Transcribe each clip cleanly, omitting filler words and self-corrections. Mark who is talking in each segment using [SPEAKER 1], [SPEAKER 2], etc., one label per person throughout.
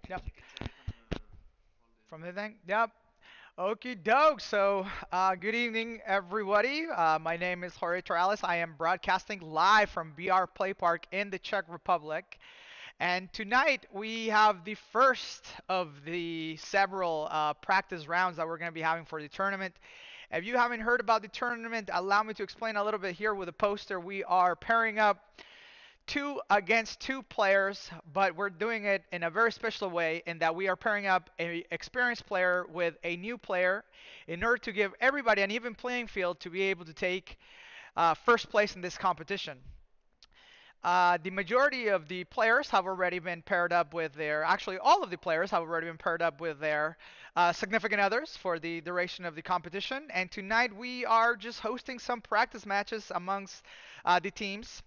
[SPEAKER 1] Yep. From the thing? Yep. Okie doke. So, good evening, everybody. My name is Jorge Torales. I am broadcasting live from BR Play Park in the Czech Republic. And tonight we have the first of the several practice rounds that we're going to be having for the tournament. If you haven't heard about the tournament, allow me to explain a little bit here with a poster. We are pairing up two against two players, but we're doing it in a very special way in that we are pairing up a experienced player with a new player in order to give everybody an even playing field to be able to take first place in this competition. The majority of the players have already been paired up with their, actually all of the players have already been paired up with their significant others for the duration of the competition. And tonight we are just hosting some practice matches amongst the teams.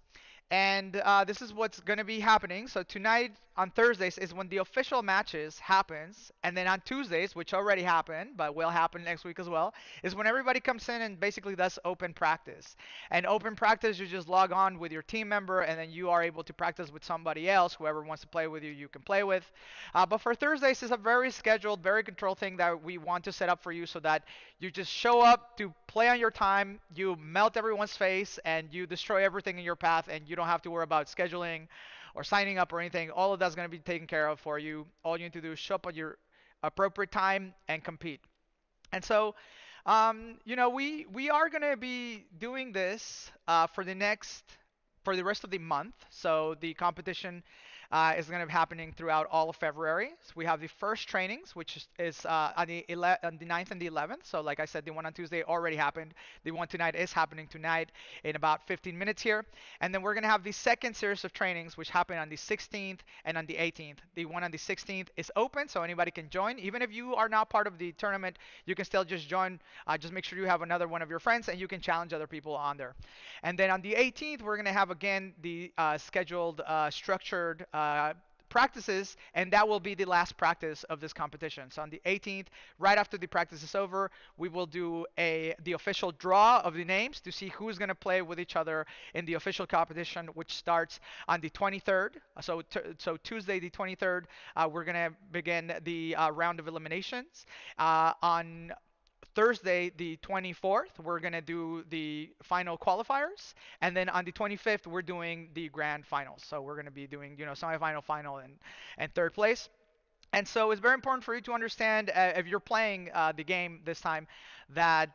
[SPEAKER 1] And this is what's going to be happening. So tonight on Thursdays is when the official matches happens, and then on Tuesdays, which already happened but will happen next week as well, is when everybody comes in and basically does open practice. And open practice, you just log on with your team member, and then you are able to practice with somebody else. Whoever wants to play with you, you can play with. But for Thursdays, it's a very scheduled, very controlled thing that we want to set up for you so that you just show up to play on your time, you melt everyone's face, and you destroy everything in your path, and you don't have to worry about scheduling or signing up or anything. All of that's going to be taken care of for you. All you need to do is show up at your appropriate time and compete. And so, we are going to be doing this for the rest of the month. So the competition is going to be happening throughout all of February. So we have the first trainings, which is on the 9th and the 11th. So like I said, the one on Tuesday already happened. The one tonight is happening tonight in about 15 minutes here. And then we're going to have the second series of trainings, which happen on the 16th and on the 18th. The one on the 16th is open, so anybody can join. Even if you are not part of the tournament, you can still just join. Just make sure you have another one of your friends, and you can challenge other people on there. And then on the 18th, we're going to have again the scheduled, structured practices, and that will be the last practice of this competition. So on the 18th, right after the practice is over, we will do the official draw of the names to see who's going to play with each other in the official competition, which starts on the 23rd. So Tuesday the 23rd, we're going to begin the round of eliminations. On Thursday, the 24th, we're going to do the final qualifiers. And then on the 25th, we're doing the grand finals. So we're going to be doing, semifinal, final, and third place. And so it's very important for you to understand if you're playing the game this time that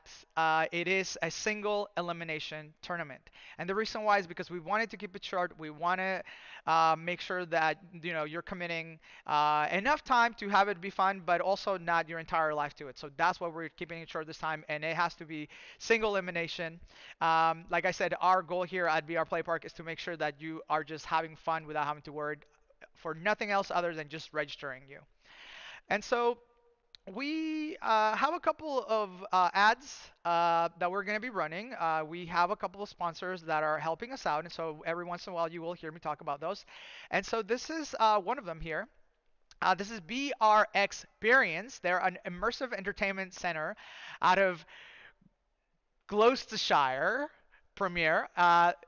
[SPEAKER 1] it is a single elimination tournament. And the reason why is because we wanted to keep it short. We want to make sure that you're committing enough time to have it be fun, but also not your entire life to it. So that's why we're keeping it short this time, and it has to be single elimination. Like I said, our goal here at BR Play Park is to make sure that you are just having fun without having to worry for nothing else other than just registering you. And so we have a couple of ads that we're going to be running. We have a couple of sponsors that are helping us out, and so every once in a while you will hear me talk about those. And so this is one of them here. This is BR Experience. They're an immersive entertainment center out of Gloucestershire premiere.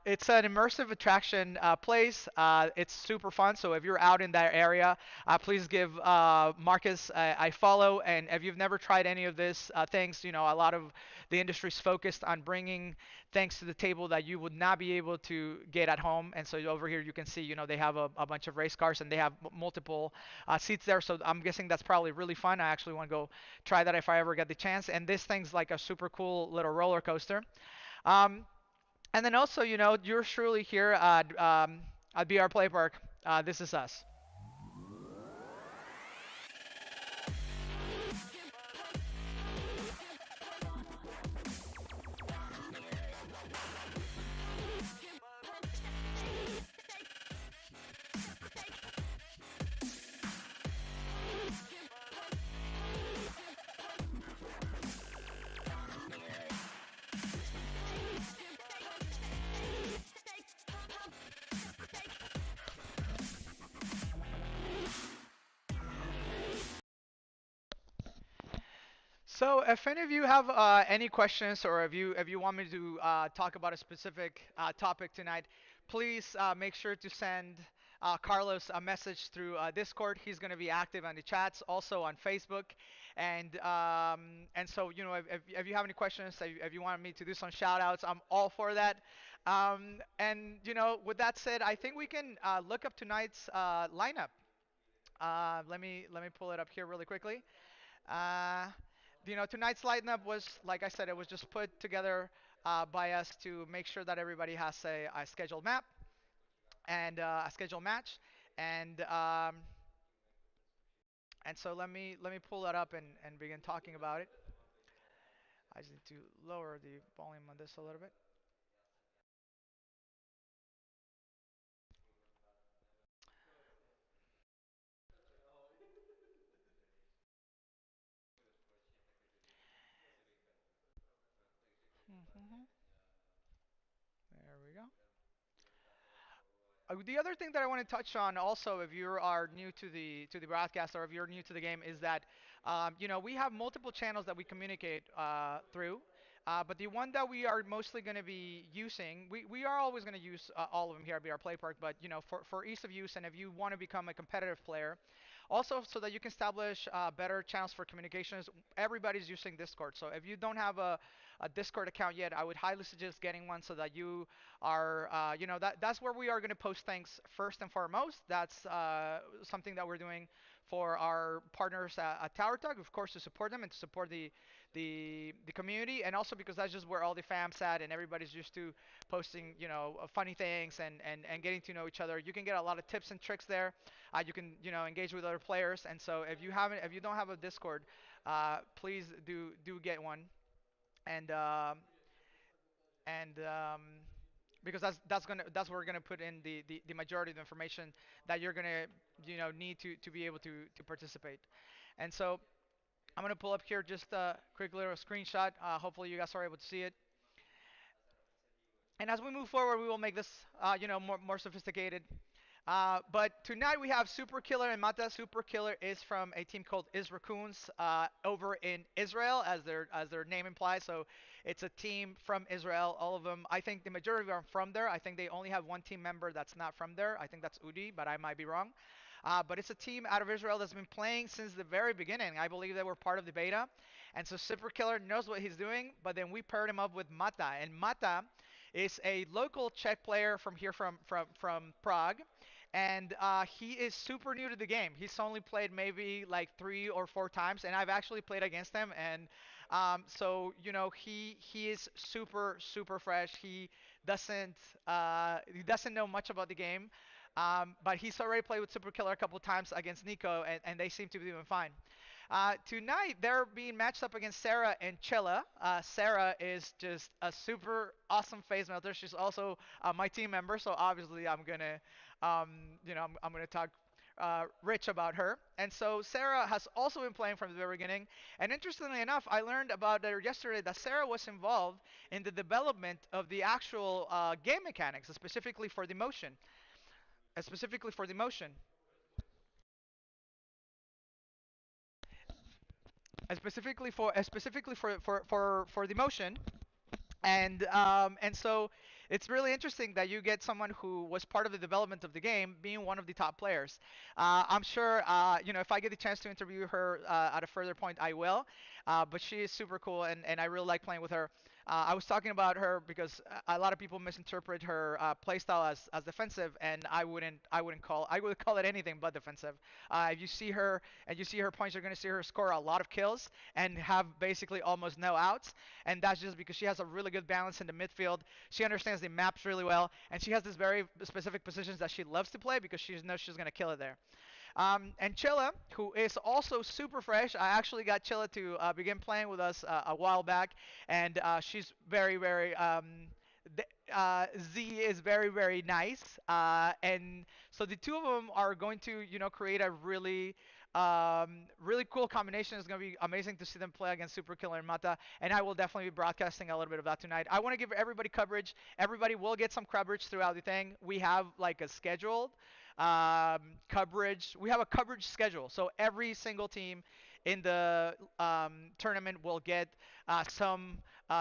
[SPEAKER 1] It's an immersive attraction place. It's super fun. So if you're out in that area, please give Marcus a follow. And if you've never tried any of this things, a lot of the industry's focused on bringing things to the table that you would not be able to get at home. And so over here you can see, they have a bunch of race cars and they have multiple seats there. So I'm guessing that's probably really fun. I actually want to go try that if I ever get the chance. And this thing's like a super cool little roller coaster. Um, and then also, you're surely here at BR Play Park. This is us. So if any of you have any questions or if you want me to talk about a specific topic tonight, please make sure to send Carlos a message through Discord. He's going to be active on the chats, also on Facebook, and so if you have any questions, if you want me to do some shout outs, I'm all for that. And with that said, I think we can look up tonight's lineup. Let me pull it up here really quickly. Uh, tonight's lineup was, like I said, it was just put together by us to make sure that everybody has a scheduled map and a scheduled match, and um, and so let me pull that up and begin talking about it. I just need to lower the volume on this a little bit. Mhm. There we go. The other thing that I want to touch on also, if you are new to the broadcast or if you're new to the game, is that we have multiple channels that we communicate through. But the one that we are mostly going to be using, we are always going to use all of them here at BR Play Park, but for ease of use and if you want to become a competitive player, also so that you can establish better channels for communications, everybody's using Discord. So if you don't have a Discord account yet, I would highly suggest getting one so that you are that's where we are going to post things first and foremost. That's something that we're doing for our partners at Tower Tug, of course, to support them and to support the community, and also because that's just where all the fam's at and everybody's used to posting funny things and getting to know each other. You can get a lot of tips and tricks there. You can engage with other players, and so if you don't have a Discord, please do get one. And um, and um, because that's where we're gonna put in the majority of the information that you're gonna need to be able to participate. And so I'm gonna pull up here just a quick little screenshot. Hopefully you guys are able to see it. And as we move forward, we will make this more sophisticated. But tonight we have Super Killer and Mata. Super Killer is from a team called Izrakuns over in Israel, as their name implies. So it's a team from Israel. All of them, I think the majority are from there. I think they only have one team member that's not from there. I think that's Udi, but I might be wrong. But it's a team out of Israel that's been playing since the very beginning. I believe they were part of the beta. And so Super Killer knows what he's doing, but then we paired him up with Mata. And Mata is a local Czech player from here from Prague, and he is super new to the game. He's only played maybe like 3 or 4 times, and I've actually played against him. And so he is super fresh. He doesn't know much about the game, but he's already played with Super Killer a couple times against Nico, and they seem to be doing fine. Tonight they're being matched up against Sarah and Chilla. Sarah is just a super awesome phase melter. She's also my team member, so obviously um, I'm gonna talk rich about her. And so Sarah has also been playing from the very beginning. And interestingly enough, I learned about her yesterday that Sarah was involved in the development of the actual game mechanics, specifically for the motion, specifically for the motion, specifically for the motion. And so it's really interesting that you get someone who was part of the development of the game being one of the top players. I'm sure if I get the chance to interview her at a further point, I will. But she is super cool, and I really like playing with her. I was talking about her because a lot of people misinterpret her playstyle as defensive, and I would call it anything but defensive. If you see her and you see her points, you're going to see her score a lot of kills and have basically almost no outs, and that's just because she has a really good balance in the midfield. She understands the maps really well, and she has this very specific positions that she loves to play because she knows she's gonna kill it there. And Chilla, who is also super fresh, I actually got Chilla to begin playing with us a while back, and she's very. Z is very nice, and so the two of them are going to create a really cool combination. It's going to be amazing to see them play against Super Killer and Mata, and I will definitely be broadcasting a little bit of that tonight. I want to give everybody coverage. Everybody will get some coverage throughout the thing. We have like a scheduled coverage. We have a coverage schedule, so every single team in the tournament will get some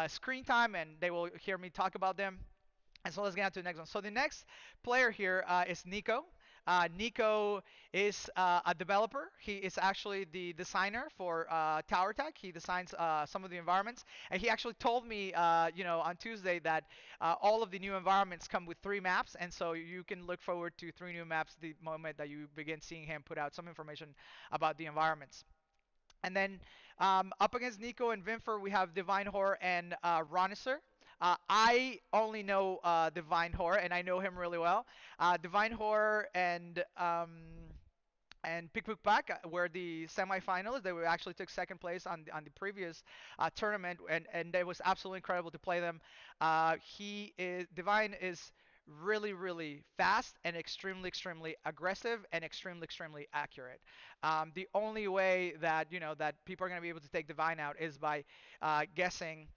[SPEAKER 1] screen time, and they will hear me talk about them. And so let's get on to the next one. So the next player here is Nico. Nico is a developer. He is actually the designer for Tower Tech. He designs some of the environments, and he actually told me, on Tuesday that all of the new environments come with 3 maps, and so you can look forward to 3 new maps the moment that you begin seeing him put out some information about the environments. And then up against Nico and Vinfer, we have Divine Horror and Roniser. I only know Divine Horror, and I know him really well. Divine Horror and Pick Book Pack were the semifinalists. They were actually took second place on the previous tournament, and it was absolutely incredible to play them. He is Divine is really fast and extremely aggressive and extremely accurate. The only way that that people are going to be able to take Divine out is by guessing.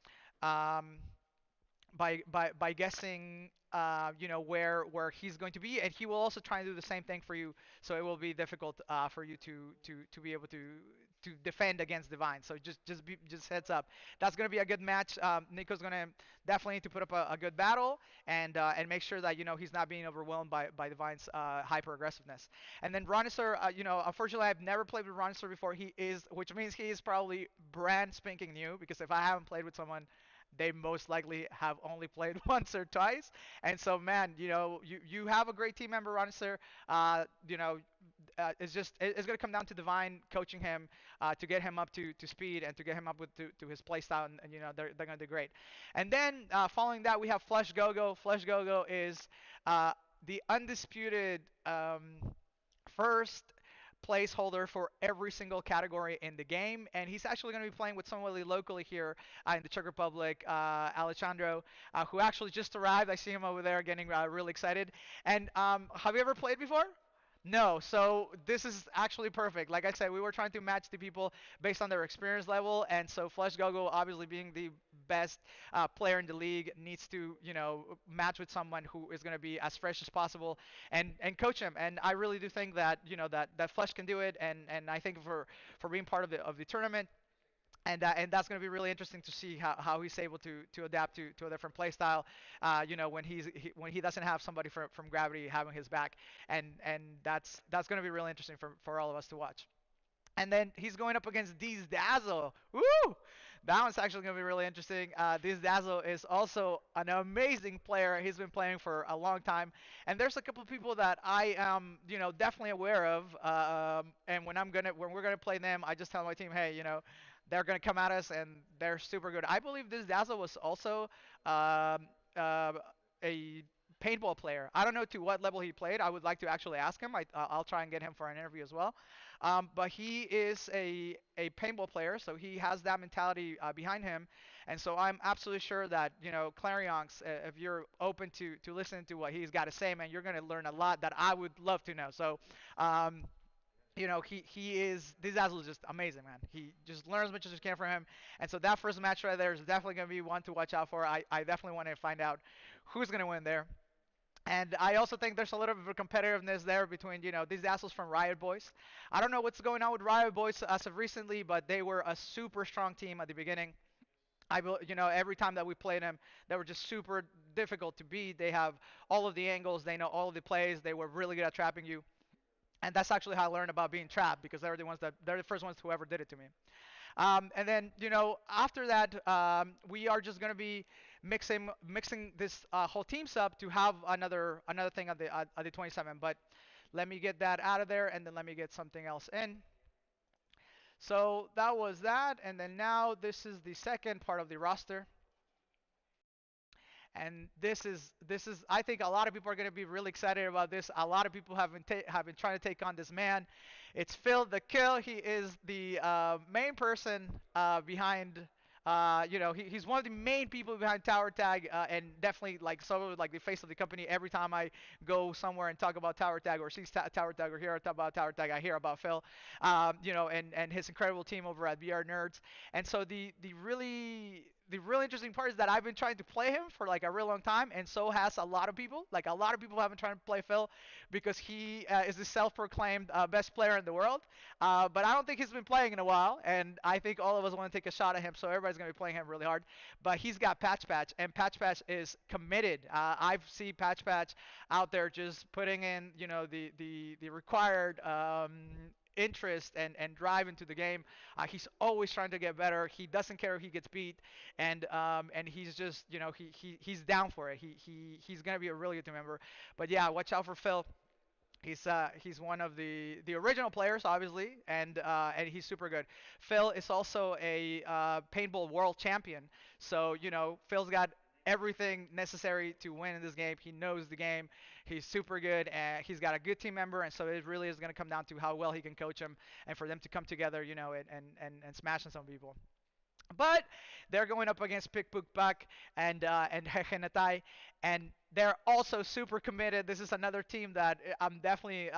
[SPEAKER 1] Um, by guessing where he's going to be, and he will also try and do the same thing for you, so it will be difficult for you to be able to defend against Divine. So just heads up, that's going to be a good match. Nico's going to definitely need to put up a good battle, and make sure that he's not being overwhelmed by Divine's hyper aggressiveness. And then Ronister, unfortunately I've never played with Ronister before. Which means he is probably brand spanking new, because if I haven't played with someone, they most likely have only played once or twice. And so, man, you have a great team member, Ron, sir. It's going to come down to Divine coaching him to get him up to speed and to get him up to his play style, and they're going to do great. And then following that, we have Flesh Gogo. Flesh Gogo is the undisputed first placeholder for every single category in the game, and he's actually going to be playing with somebody locally here in the Czech Republic, Alejandro, who actually just arrived. I see him over there getting really excited. And have you ever played before? No, so this is actually perfect. Like I said, we were trying to match the people based on their experience level, and so Flesh Gogo, obviously being the best player in the league, needs to match with someone who is going to be as fresh as possible and coach him. And I really do think that that Flesh can do it, and I think for being part of the tournament, and that's going to be really interesting to see how he's able to adapt to a different play style, when he doesn't have somebody from Gravity having his back, and that's going to be really interesting for all of us to watch. And then he's going up against Deez Dazzle. Woo! That one's actually going to be really interesting. Deez Dazzle is also an amazing player. He's been playing for a long time. And there's a couple of people that I am, definitely aware of. And when we're gonna play them, I just tell my team, hey, they're gonna come at us, and they're super good. I believe this Dazzle was also um, uh, a paintball player. I don't know to what level he played. I would like to actually ask him. I'll try and get him for an interview as well. But he is a paintball player, so he has that mentality behind him. And so I'm absolutely sure that, Clarionx, if you're open to listening to what he's got to say, man, you're going to learn a lot that I would love to know. So, he is this Dazzle is just amazing, man. He just learns as much as you can from him, and so that first match right there is definitely going to be one to watch out for. I definitely want to find out who's going to win there. And I also think there's a little bit of competitiveness there between, these assholes from Riot Boys. I don't know what's going on with Riot Boys as of recently, but they were a super strong team at the beginning. Every time that we played them, they were just super difficult to beat. They have all of the angles, they know all of the plays, they were really good at trapping you. And that's actually how I learned about being trapped, because they're the first ones who ever did it to me. And then, after that, we are just going to be mixing this whole teams up to have another thing at the 27. But let me get that out of there, and then let me get something else in. So that was that, and then now this is the second part of the roster. And this is I think a lot of people are going to be really excited about this. A lot of people have been trying to take on this man. It's Phil the Kill. He is the main person behind. He's one of the main people behind Tower Tag, and definitely like like the face of the company. Every time I go somewhere and talk about Tower Tag or see Tower Tag or hear about Tower Tag, I hear about Phil, and his incredible team over at VR Nerds. And so the really interesting part is that I've been trying to play him for like a real long time, and so has a lot of people. Like a lot of people have been trying to play Phil because he is the self-proclaimed best player in the world. But I don't think he's been playing in a while, and I think all of us want to take a shot at him. So everybody's gonna be playing him really hard. But he's got Patch Patch, and Patch Patch is committed. I've seen Patch Patch out there just putting in, the required interest and drive into the game. He's always trying to get better. He doesn't care if he gets beat, and he's just, he's down for it. He's gonna be a really good team member. But yeah, watch out for Phil. He's one of the original players, obviously, and he's super good. Phil is also a paintball world champion, so Phil's got everything necessary to win in this game. He knows the game. He's super good, and he's got a good team member, and so it really is going to come down to how well he can coach them, and for them to come together, and smashing some people. But they're going up against Pick Book Buck and Hechenetai, and they're also super committed. This is another team that I'm definitely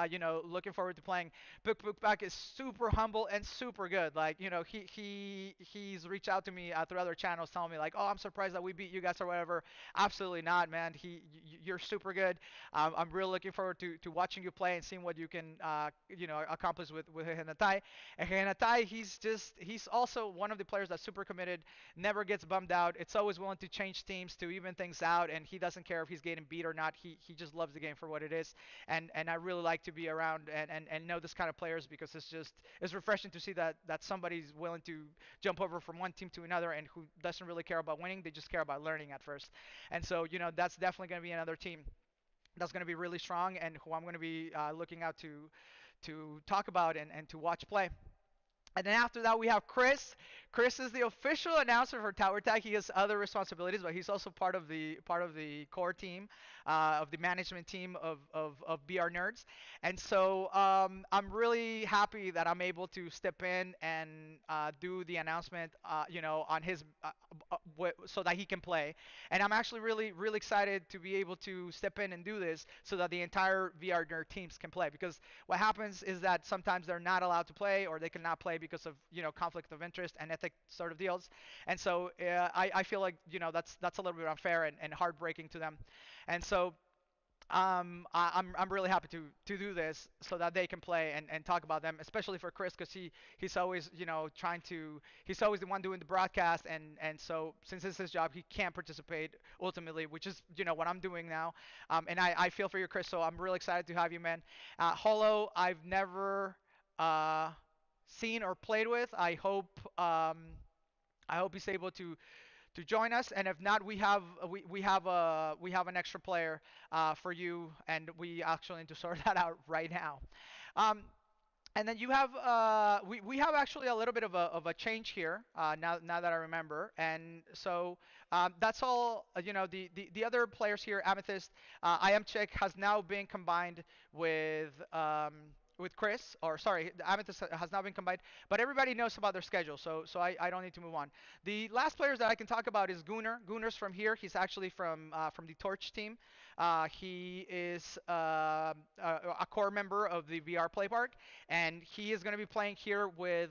[SPEAKER 1] looking forward to playing. Pick Book Buck is super humble and super good. Like he's reached out to me through other channels telling me like, oh, I'm surprised that we beat you guys or whatever. Absolutely not, man. You're super good. I'm really looking forward to watching you play and seeing what you can accomplish with Hechenetai. And Hechenetai, he's also one of the players that's super committed, never gets bummed out. It's always willing to change teams to even things out, and he doesn't care if he's getting beat or not. He just loves the game for what it is, and I really like to be around and know this kind of players because it's refreshing to see that somebody's willing to jump over from one team to another and who doesn't really care about winning. They just care about learning at first, and so that's definitely going to be another team that's going to be really strong and who I'm going to be looking out to talk about and to watch play. And then after that, we have Chris. Chris is the official announcer for Tower Tag. He has other responsibilities, but he's also part of the core team, of the management team of BR Nerds. And so I'm really happy that I'm able to step in and do the announcement, on his so that he can play. And I'm actually really really excited to be able to step in and do this so that the entire VR Nerd teams can play. Because what happens is that sometimes they're not allowed to play or they cannot play because of conflict of interest and ethic sort of deals, and so I feel like that's a little bit unfair and heartbreaking to them, and so I'm really happy to do this so that they can play and talk about them, especially for Chris because he's always he's always the one doing the broadcast, and so since it's his job he can't participate ultimately, which is what I'm doing now, and I feel for you, Chris, so I'm really excited to have you, man. Holo, I've never seen or played with. I hope he's able to join us, and if not, we have an extra player for you, and we actually need to sort that out right now. Um, and then you have we have actually a little bit of a change here now that I remember, and so that's all. The other players here, Amethyst, I am Chick has now been combined with Chris, or sorry, the Amethyst has now been combined, but everybody knows about their schedule, so I don't need to move on. The last players that I can talk about is Gunnar. Gunnar's from here. He's actually from the Torch team. He is a core member of the VR Play Park, and he is going to be playing here with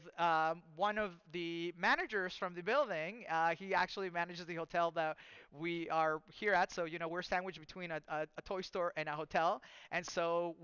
[SPEAKER 1] one of the managers from the building. He actually manages the hotel that we are here at, so we're sandwiched between a toy store and a hotel, and so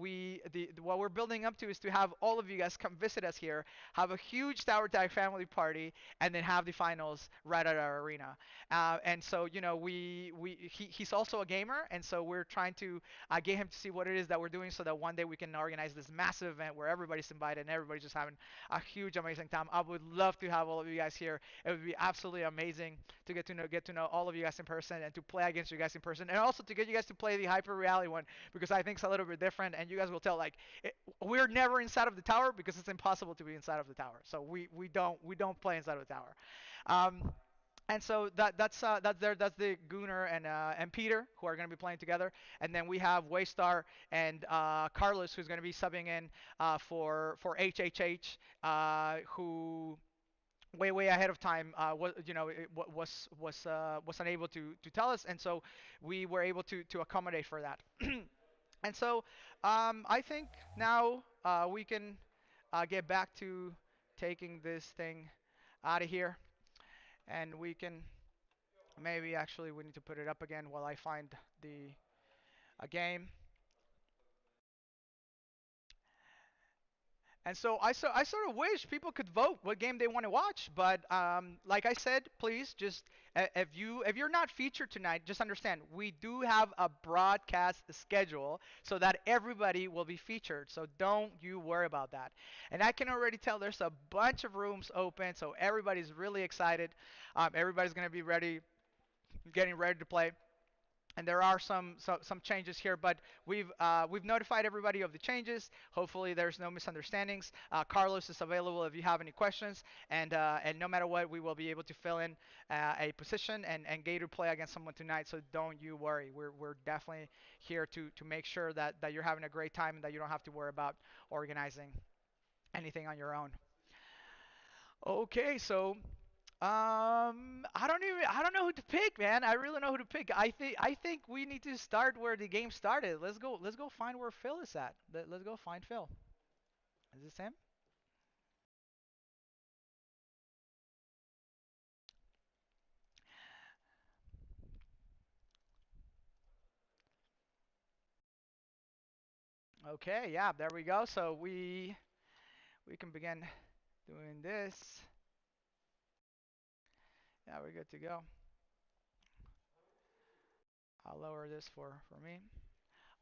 [SPEAKER 1] what we're building up to is to have all of you guys come visit us here, have a huge Tower Tag family party, and then have the finals right at our arena. And so he's also a gamer, and so we're trying to get him to see what it is that we're doing, so that one day we can organize this massive event where everybody's invited and everybody's just having a huge, amazing time. I would love to have all of you guys here. It would be absolutely amazing to get to know all of you guys in person and to play against you guys in person, and also to get you guys to play the hyper reality one because I think it's a little bit different, and you guys will tell like we're never inside of the tower because it's impossible to be inside of the tower. So we don't play inside of the tower. Um, and so that's the Gunnar and Peter who are going to be playing together, and then we have Waystar and Carlos who's going to be subbing in for HHH, who way ahead of time was unable to tell us, and so we were able to accommodate for that. And so I think now we can get back to taking this thing out of here, and we can. Maybe actually we need to put it up again while I find the a game. And so I sort of wish people could vote what game they want to watch. But like I said, please just if you're not featured tonight, just understand we do have a broadcast schedule so that everybody will be featured. So don't you worry about that. And I can already tell there's a bunch of rooms open, so everybody's really excited. Everybody's gonna be ready, getting ready to play. And there are some changes here, but we've notified everybody of the changes. Hopefully, there's no misunderstandings. Carlos is available if you have any questions, and no matter what, we will be able to fill in a position and Gator play against someone tonight. So don't you worry. We're definitely here to make sure that you're having a great time and that you don't have to worry about organizing anything on your own. Okay, so I don't know who to pick, man. I really know who to pick. I think we need to start where the game started. Let's go find where Phil is at. Let's go find Phil. Is this him? Okay, yeah, there we go. So we can begin doing this. Yeah, we're good to go. I'll lower this for me.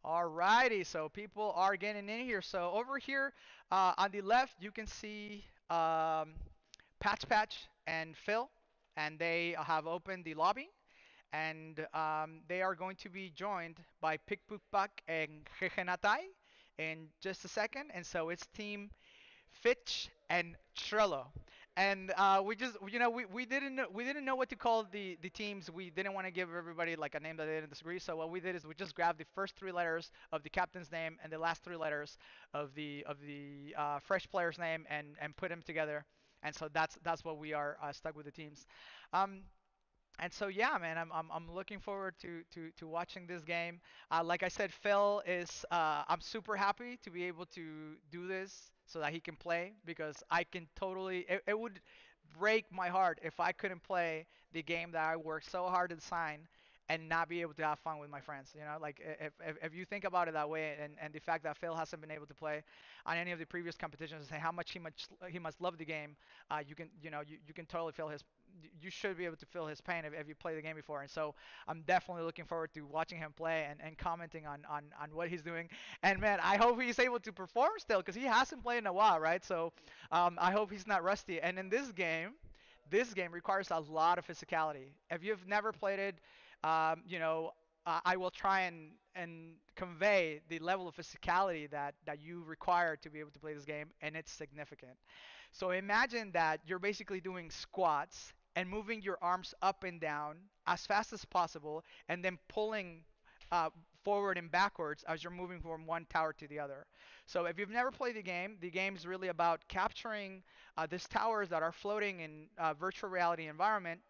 [SPEAKER 1] Alrighty, so people are getting in here. So over here on the left, you can see Patch Patch and Phil, and they have opened the lobby, and they are going to be joined by Pikpukpak and Jejenatai in just a second. And so it's Team Fitch and Trello. And we just, we didn't know what to call the teams. We didn't want to give everybody like a name that they didn't disagree. So what we did is we just grabbed the first three letters of the captain's name and the last three letters of the fresh player's name and put them together. And so that's what we are stuck with the teams. Um, and so yeah, man, I'm looking forward to watching this game. Like I said, Phil is I'm super happy to be able to do this so that he can play because I can totally it would break my heart if I couldn't play the game that I worked so hard to design and not be able to have fun with my friends. You know, like if you think about it that way, and the fact that Phil hasn't been able to play on any of the previous competitions, and say how much he must love the game, you can totally feel his you should be able to feel his pain if you play the game before. And so I'm definitely looking forward to watching him play and commenting on what he's doing. And man, I hope he's able to perform still because he hasn't played in a while, right? So I hope he's not rusty. And in this game requires a lot of physicality. If you've never played it, I will try and convey the level of physicality that you require to be able to play this game, and it's significant. So imagine that you're basically doing squats and moving your arms up and down as fast as possible, and then pulling uh, forward and backwards as you're moving from one tower to the other. So if you've never played the game is really about capturing these towers that are floating in virtual reality environment,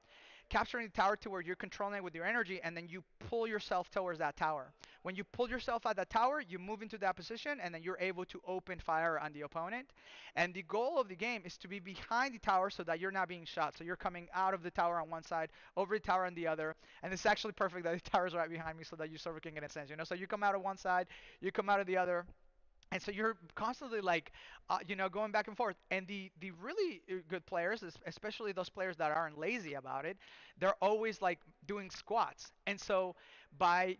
[SPEAKER 1] capturing the tower to where you're controlling it with your energy, and then you pull yourself towards that tower. When you pull yourself at that tower, you move into that position, and then you're able to open fire on the opponent. And the goal of the game is to be behind the tower so that you're not being shot. So you're coming out of the tower on one side, over the tower on the other. And it's actually perfect that the tower is right behind me so that you sort of can get a sense. So you come out of one side, you come out of the other, and so you're constantly like going back and forth. And the really good players, especially those players that aren't lazy about it, they're always like doing squats. And so by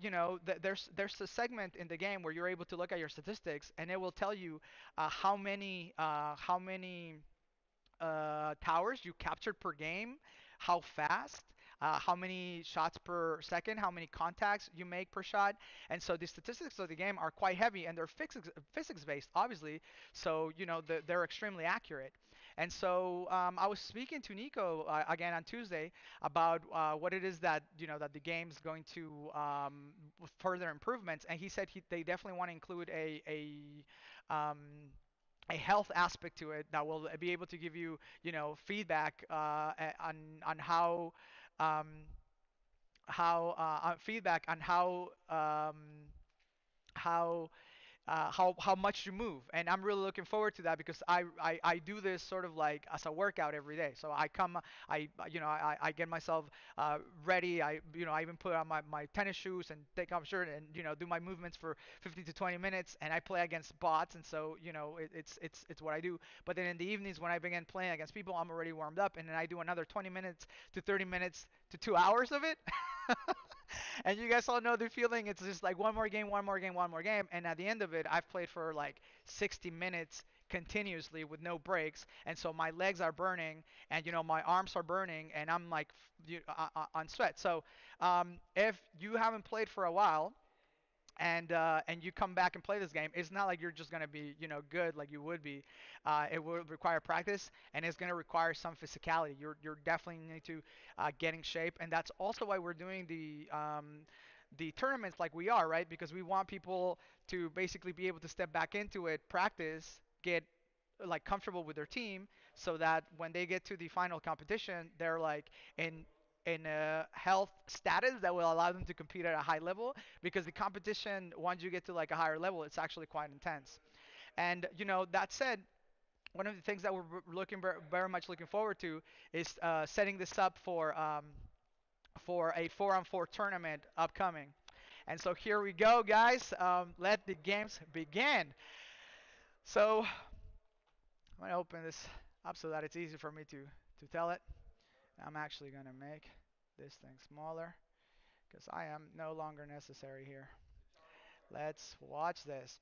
[SPEAKER 1] there's a segment in the game where you're able to look at your statistics, and it will tell you how many towers you captured per game, how fast, how many shots per second, how many contacts you make per shot. And so the statistics of the game are quite heavy, and they're physics based, obviously. So they're extremely accurate. And so I was speaking to Nico again on Tuesday about what it is that that the game's going to with further improvements, and he said they definitely want to include a health aspect to it that will be able to give you, feedback on um, how feedback on how how much you move, and I'm really looking forward to that because I do this sort of like as a workout every day. So I come, I get myself ready. I even put on my tennis shoes and take off shirt and do my movements for 15 to 20 minutes, and I play against bots, and so it's what I do. But then in the evenings when I begin playing against people, I'm already warmed up, and then I do another 20 minutes to 30 minutes to 2 hours of it. And you guys all know the feeling. It's just like one more game, one more game, one more game. And at the end of it, I've played for like 60 minutes continuously with no breaks. And so my legs are burning and, my arms are burning and I'm like on sweat. So if you haven't played for a while, and you come back and play this game, it's not like you're just gonna be good like you would be. It will require practice and it's gonna require some physicality. You're definitely need to get in shape, and that's also why we're doing the tournaments like we are, right? Because we want people to basically be able to step back into it, practice, get like comfortable with their team, so that when they get to the final competition, they're like in a health status that will allow them to compete at a high level, because the competition, once you get to like a higher level, it's actually quite intense. And that said, one of the things that we're looking very much looking forward to is setting this up for a 4-on-4 tournament upcoming. And so here we go, guys. Let the games begin. So I'm gonna open this up so that it's easy for me to tell it. I'm actually gonna make this thing smaller because I am no longer necessary here. Let's watch this.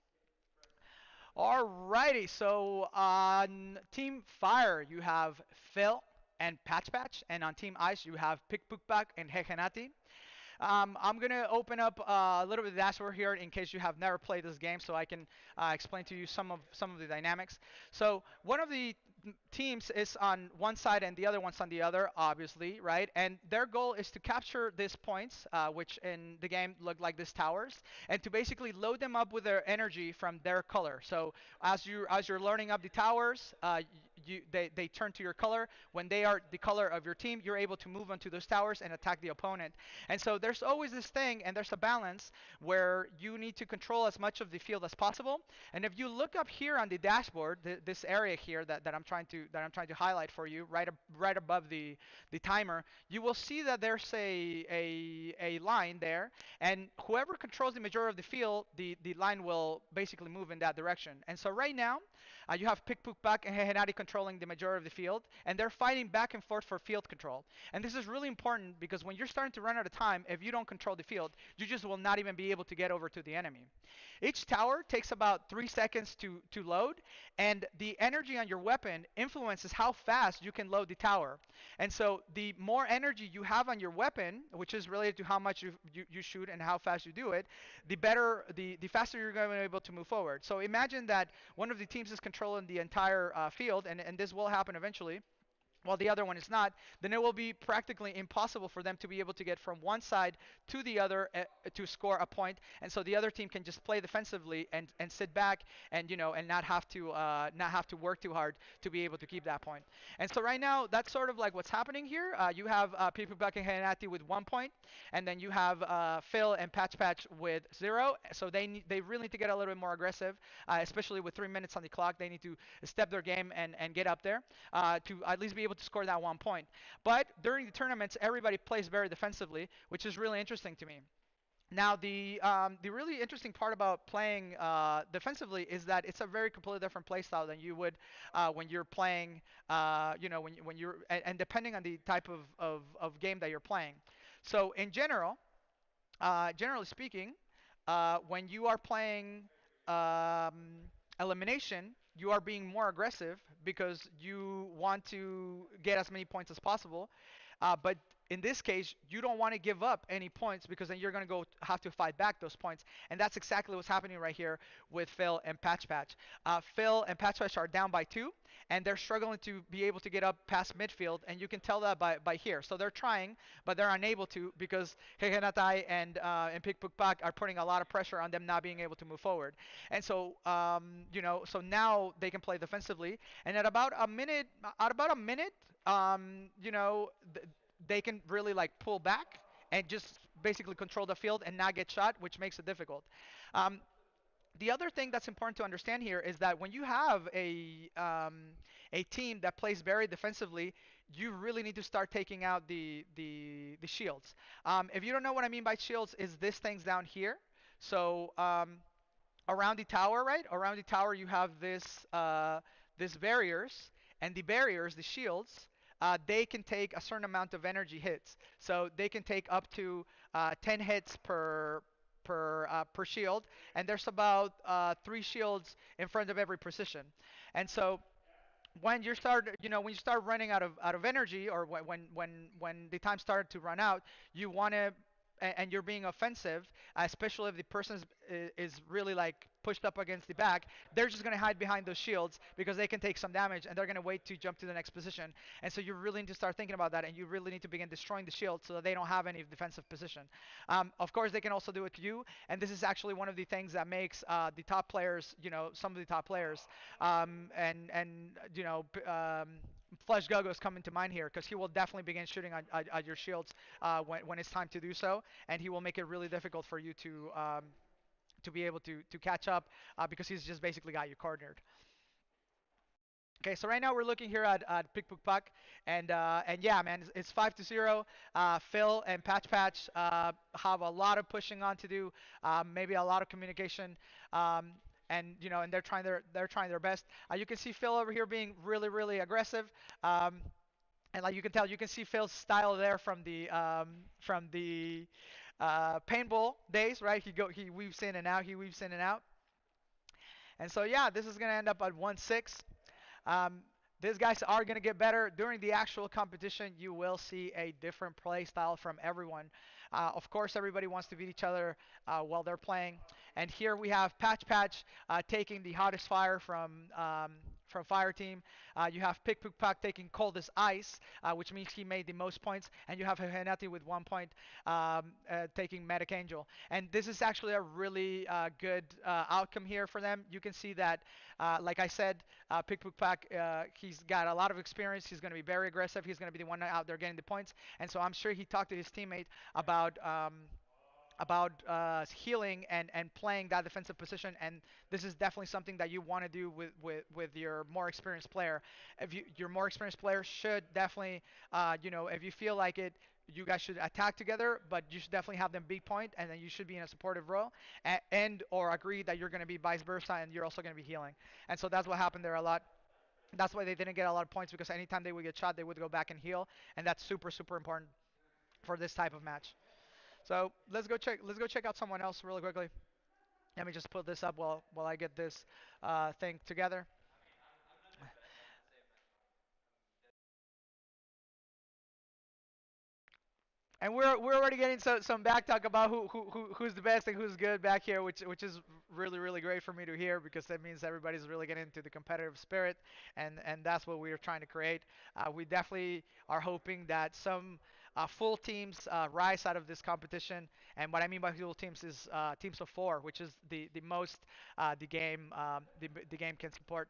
[SPEAKER 1] Alrighty, so on Team Fire you have Phil and Patch Patch, and on Team Ice you have Pick Book Back and Hegenati. I'm gonna open up a little bit of the dashboard here in case you have never played this game, so I can explain to you some of the dynamics. So one of the teams is on one side and the other one's on the other, obviously, right? And their goal is to capture these points, which in the game look like these towers, and to basically load them up with their energy from their color. So as you're learning up the towers, they turn to your color. When they are the color of your team, you're able to move onto those towers and attack the opponent. And so there's always this thing, and there's a balance where you need to control as much of the field as possible. And if you look up here on the dashboard, this area here that I'm trying to highlight for you, right above the timer, you will see that there's a line there, and whoever controls the majority of the field, the line will basically move in that direction. And so right now, you have Pikpukpak and Hehenari controlling the majority of the field, and they're fighting back and forth for field control. And this is really important because when you're starting to run out of time, if you don't control the field, you just will not even be able to get over to the enemy. Each tower takes about 3 seconds to load, and the energy on your weapon influences how fast you can load the tower. And so the more energy you have on your weapon, which is related to how much you shoot and how fast you do it, the better, the faster you're going to be able to move forward. So imagine that one of the teams is controlling the entire field, and this will happen eventually, while the other one is not, then it will be practically impossible for them to be able to get from one side to the other to score a point. And so the other team can just play defensively and sit back and and not have to work too hard to be able to keep that point. And so right now that's sort of like what's happening here. You have Pipu Buck and Hanati with 1 point, and then you have Phil and Patch Patch with 0. So they really need to get a little bit more aggressive, especially with 3 minutes on the clock. They need to step their game and get up there to at least be able to score that 1 point. But during the tournaments, everybody plays very defensively, which is really interesting to me. Now, the really interesting part about playing defensively is that it's a very completely different play style than you would when you're playing, when you're and depending on the type of game that you're playing. So in general, generally speaking, when you are playing elimination, you are being more aggressive because you want to get as many points as possible. But in this case, you don't want to give up any points because then you're going to go have to fight back those points. And that's exactly what's happening right here with Phil and Patch Patch. Phil and Patch Patch are down by 2, and they're struggling to be able to get up past midfield. And you can tell that by here. So they're trying, but they're unable to because Hegenatai and Pikpukpak are putting a lot of pressure on them not being able to move forward. And so, so now they can play defensively. And at about a minute, they can really like pull back and just basically control the field and not get shot, which makes it difficult. Um, The other thing that's important to understand here is that when you have a team that plays very defensively, you really need to start taking out the shields. If you don't know what I mean by shields, is this things down here. So around the tower, right? Around the tower, you have this barriers, and the barriers, the shields, they can take a certain amount of energy hits. So they can take up to 10 hits per shield, and there's about three shields in front of every position. And so when you start running out of energy, or when the time started to run out, you want to and you're being offensive, especially if the person is really like pushed up against the back, they're just going to hide behind those shields because they can take some damage, and they're going to wait to jump to the next position. And so you really need to start thinking about that, and you really need to begin destroying the shield so that they don't have any defensive position. Of course, they can also do it to you, and this is actually one of the things that makes the top players, some of the top players, and Flesh Gogo is coming to mind here because he will definitely begin shooting at your shields when it's time to do so, and he will make it really difficult for you to be able to catch up because he's just basically got you cornered. Okay, so right now we're looking here at Pick Book Puck, and yeah, man, it's 5-0. Phil and Patch Patch have a lot of pushing on to do, maybe a lot of communication, and they're trying their best. You can see Phil over here being really really aggressive, and like you can see Phil's style there from the paintball days, right? He weaves in and out, he weaves in and out, and so yeah, this is gonna end up at 1-6. Um, these guys are going to get better. During the actual competition, you will see a different play style from everyone. Of course, everybody wants to beat each other while they're playing. And here we have Patch Patch taking the hottest fire from Fire Team. You have Pick Pook Puck taking coldest ice, which means he made the most points. And you have Henati with 1 point taking Medic Angel. And this is actually a really good outcome here for them. You can see that, like I said, Pick Pook Puck, he's got a lot of experience. He's going to be very aggressive. He's going to be the one out there getting the points. And so I'm sure he talked to his teammate about healing and playing that defensive position, and this is definitely something that you want to do with your more experienced player. Your more experienced player should definitely, if you feel like it, you guys should attack together, but you should definitely have them beat point, and then you should be in a supportive role, and or agree that you're going to be vice versa, and you're also going to be healing. And so that's what happened there a lot. That's why they didn't get a lot of points, because anytime they would get shot, they would go back and heal, and that's super super important for this type of match. So let's go check out someone else really quickly. Let me just put this up while I get this thing together. And we're already getting some back talk about who's the best and who's good back here, which is really really great for me to hear, because that means everybody's really getting into the competitive spirit, and that's what we're trying to create. We definitely are hoping that some full teams rise out of this competition, and what I mean by full teams is teams of four, which is the most the game can support.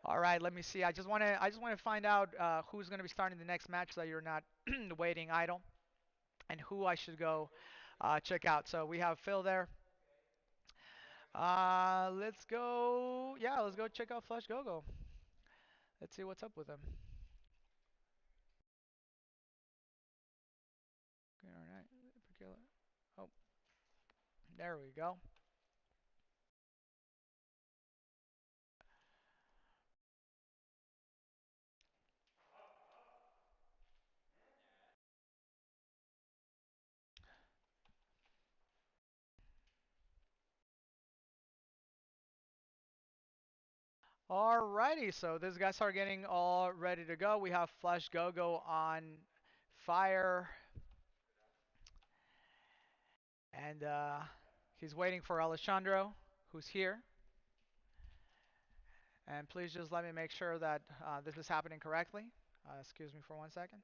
[SPEAKER 1] All right, let me see. I just want to find out who's going to be starting the next match, so you're not waiting idle, and who I should go check out. So we have Phil there. Let's go. Yeah, let's go check out Flush Gogo. Let's see what's up with him. Okay, all right. Oh, there we go. Alrighty, so these guys are getting all ready to go. We have Flush Gogo on fire, and he's waiting for Alessandro, who's here. And please just let me make sure that this is happening correctly. Excuse me for 1 second.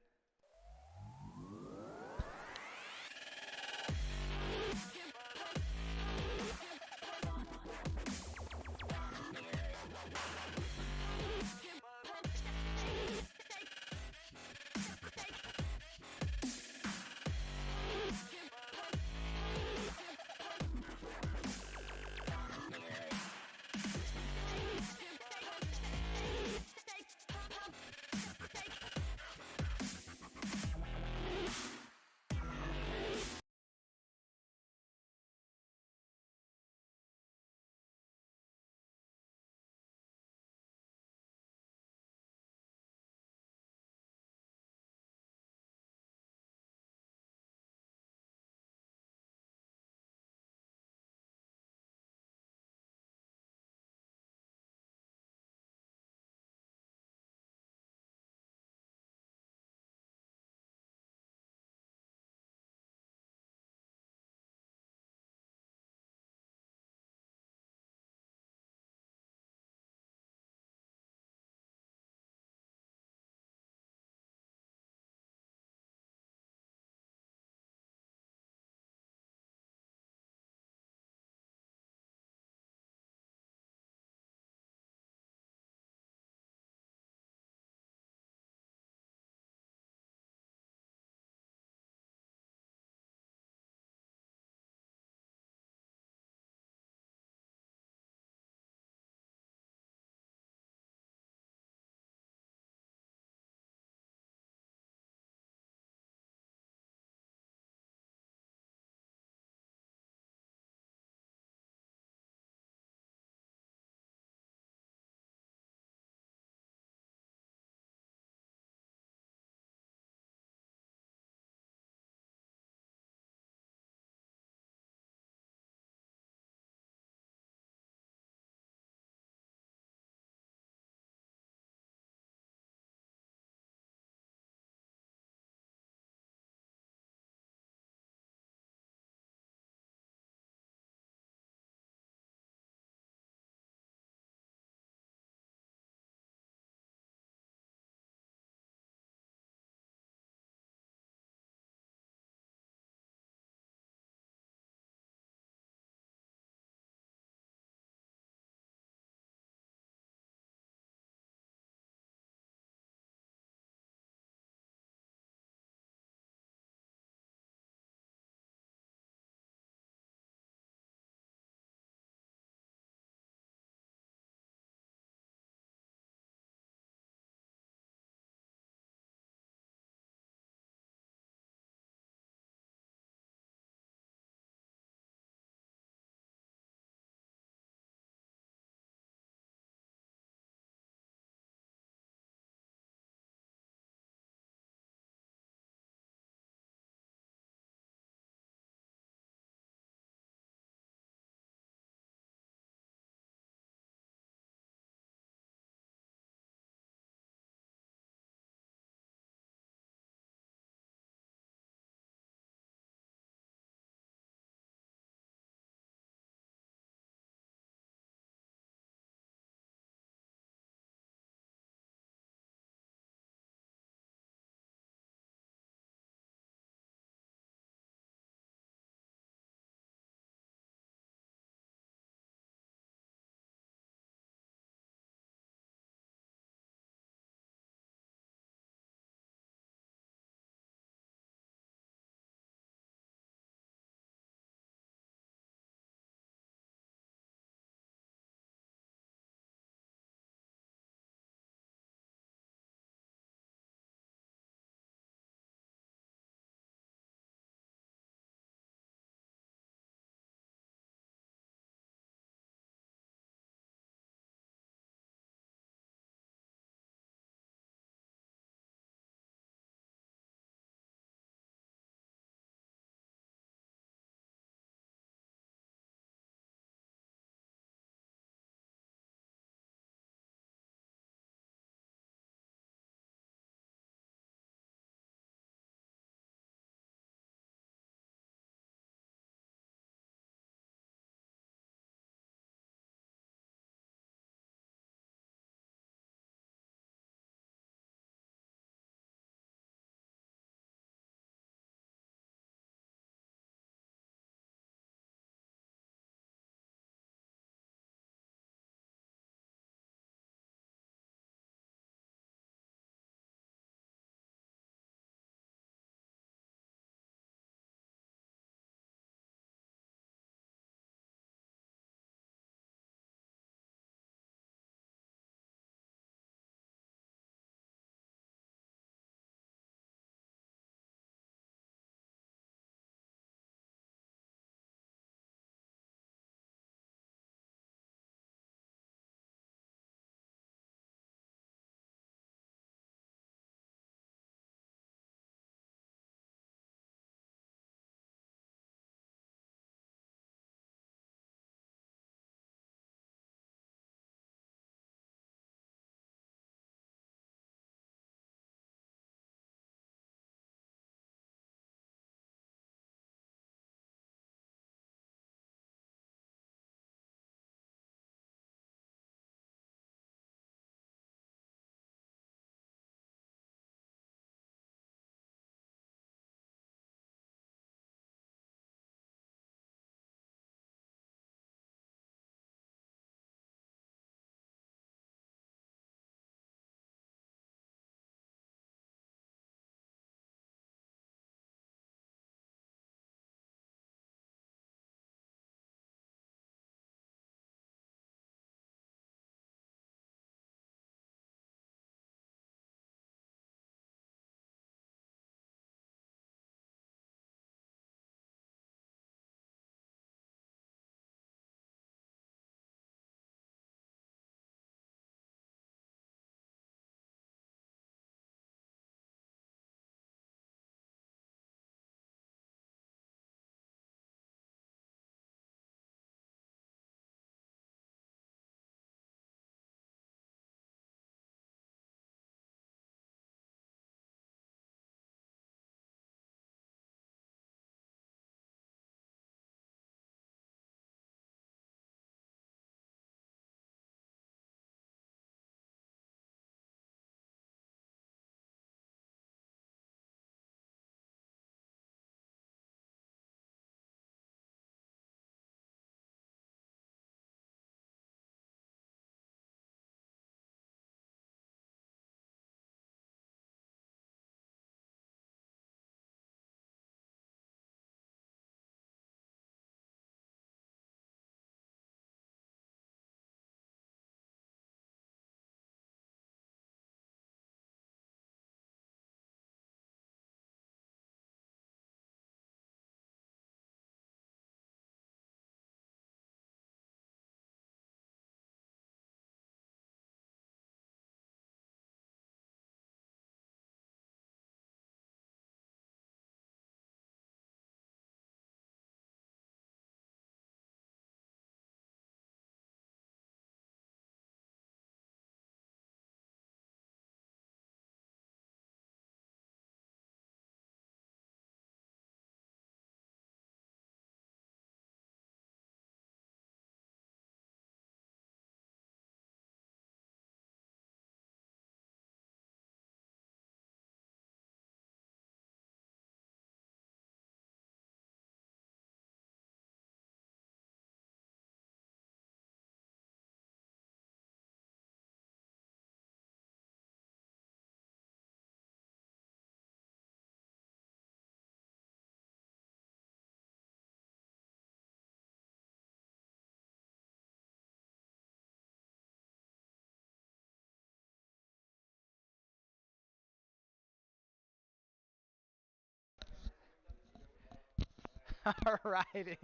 [SPEAKER 1] Alrighty.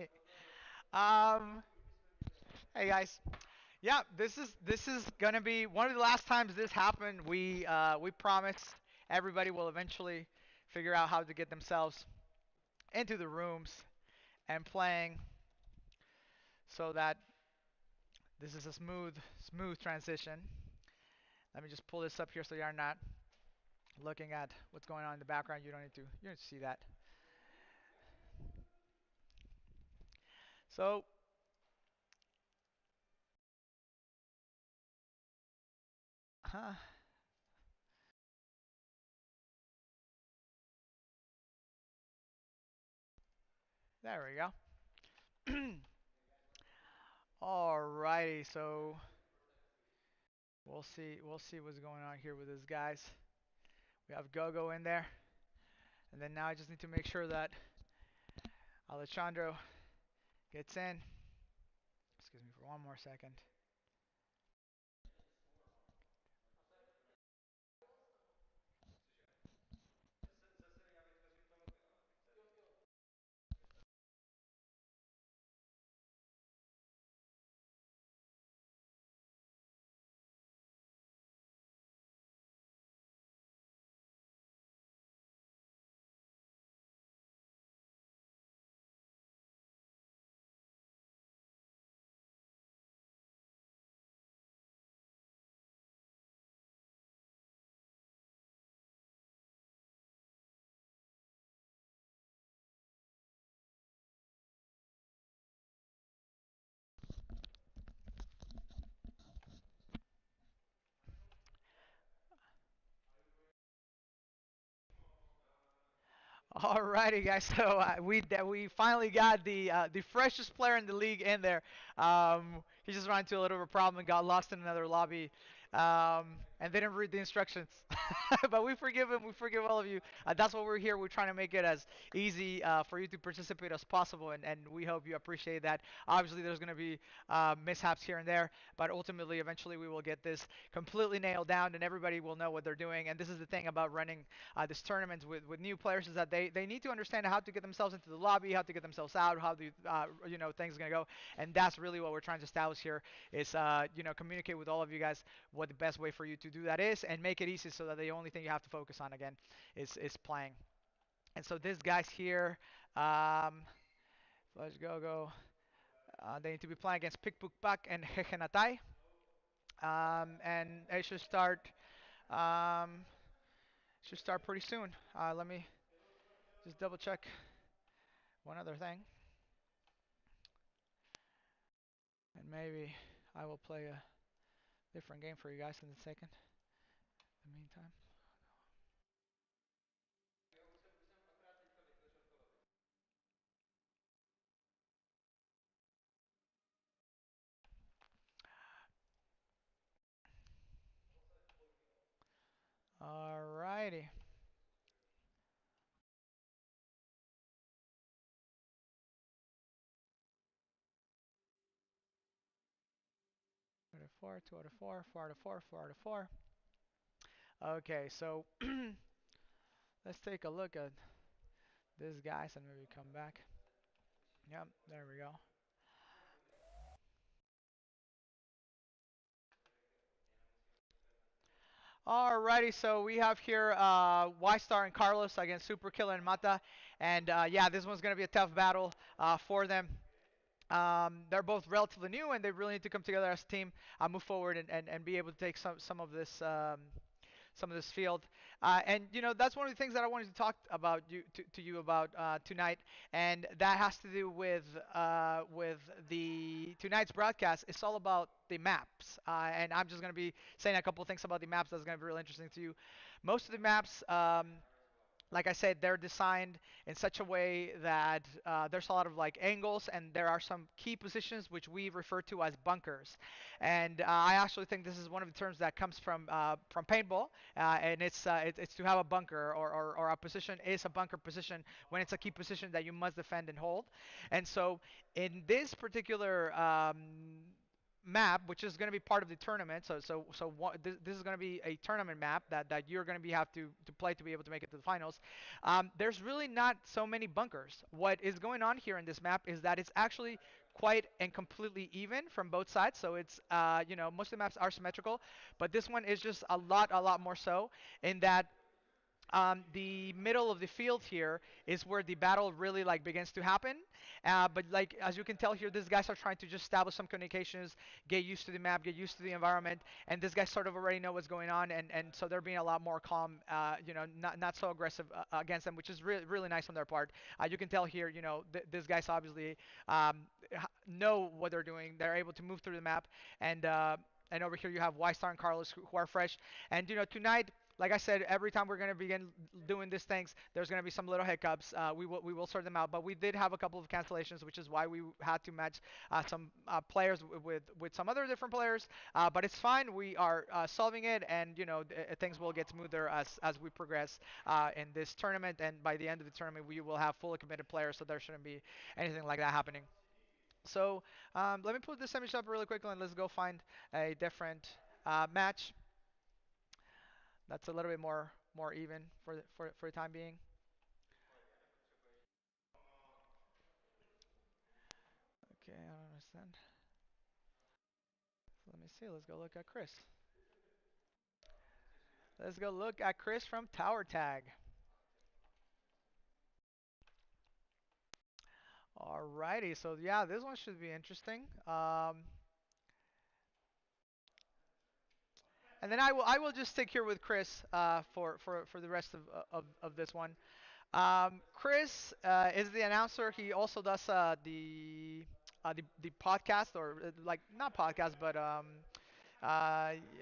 [SPEAKER 1] Um, hey guys. Yeah, this is gonna be one of the last times this happened. We promised everybody will eventually figure out how to get themselves into the rooms and playing so that this is a smooth transition. Let me just pull this up here so you're not looking at what's going on in the background. You don't need to see that. So, huh, there we go. Alrighty, so we'll see what's going on here with these guys. We have Gogo in there, and then now I just need to make sure that Alessandro gets in. Excuse me for one more second. Alrighty, guys. So we finally got the freshest player in the league in there. He just ran into a little bit of a problem and got lost in another lobby, and didn't read the instructions. But we forgive him. We forgive all of you. That's what we're here. We're trying to make it as easy for you to participate as possible, and we hope you appreciate that. Obviously, there's going to be mishaps here and there, but ultimately, eventually, we will get this completely nailed down, and everybody will know what they're doing. And this is the thing about running this tournament with new players is that they need to understand how to get themselves into the lobby, how to get themselves out, how the things are gonna go, and that's really what we're trying to establish here is communicate with all of you guys what the best way for you to do that is, and make it easy so that the only thing you have to focus on again is playing. And so these guys here, um, let's go. They need to be playing against Pikpukpak and Hehenatai. And it um, should start pretty soon. Let me just double check one other thing, and maybe I will play a different game for you guys in a second. In the meantime. Alrighty. 2 out of 4, 2 out of 4, 4 out of 4, 4 out of 4. Okay, so let's take a look at this guys and maybe come back. Yep, there we go. Alrighty, so we have here Y-Star and Carlos against Super Killer and Mata. And yeah, this one's going to be a tough battle for them. They're both relatively new, and they really need to come together as a team, move forward, and be able to take some of this field. And that's one of the things that I wanted to talk about to you about tonight, and that has to do with the tonight's broadcast. It's all about the maps, and I'm just gonna be saying a couple of things about the maps that's gonna be really interesting to you. Most of the maps. Like I said, they're designed in such a way that there's a lot of like angles, and there are some key positions which we refer to as bunkers. And I actually think this is one of the terms that comes from paintball, and it's to have a bunker, or a position is a bunker position when it's a key position that you must defend and hold. And so in this particular map, which is going to be part of the tournament. This is going to be a tournament map that you're going to be have to play to be able to make it to the finals. There's really not so many bunkers. What is going on here in this map is that it's actually quite and completely even from both sides. So it's most of the maps are symmetrical, but this one is just a lot more so in that the middle of the field here is where the battle really like begins to happen. But like as you can tell here, these guys are trying to just establish some communications, get used to the map, get used to the environment, and these guys sort of already know what's going on, and so they're being a lot more calm, not so aggressive against them, which is really nice on their part. You can tell here, these guys obviously know what they're doing. They're able to move through the map, and over here you have Y Star and Carlos who are fresh. And tonight, like I said, every time we're going to begin doing these things, there's going to be some little hiccups. We will sort them out, but we did have a couple of cancellations, which is why we had to match some players with some other different players. But it's fine. We are solving it, and things will get smoother as we progress in this tournament. And by the end of the tournament, we will have fully committed players, so there shouldn't be anything like that happening. So let me put this image up really quickly, and let's go find a different match that's a little bit more even for the time being. Okay, I don't understand. So let me see. Let's go look at Chris. Let's go look at Chris from Tower Tag. Alrighty, so yeah, this one should be interesting. And then I will just stick here with Chris for the rest of this one. Chris is the announcer. He also does the podcast, or like not podcast, but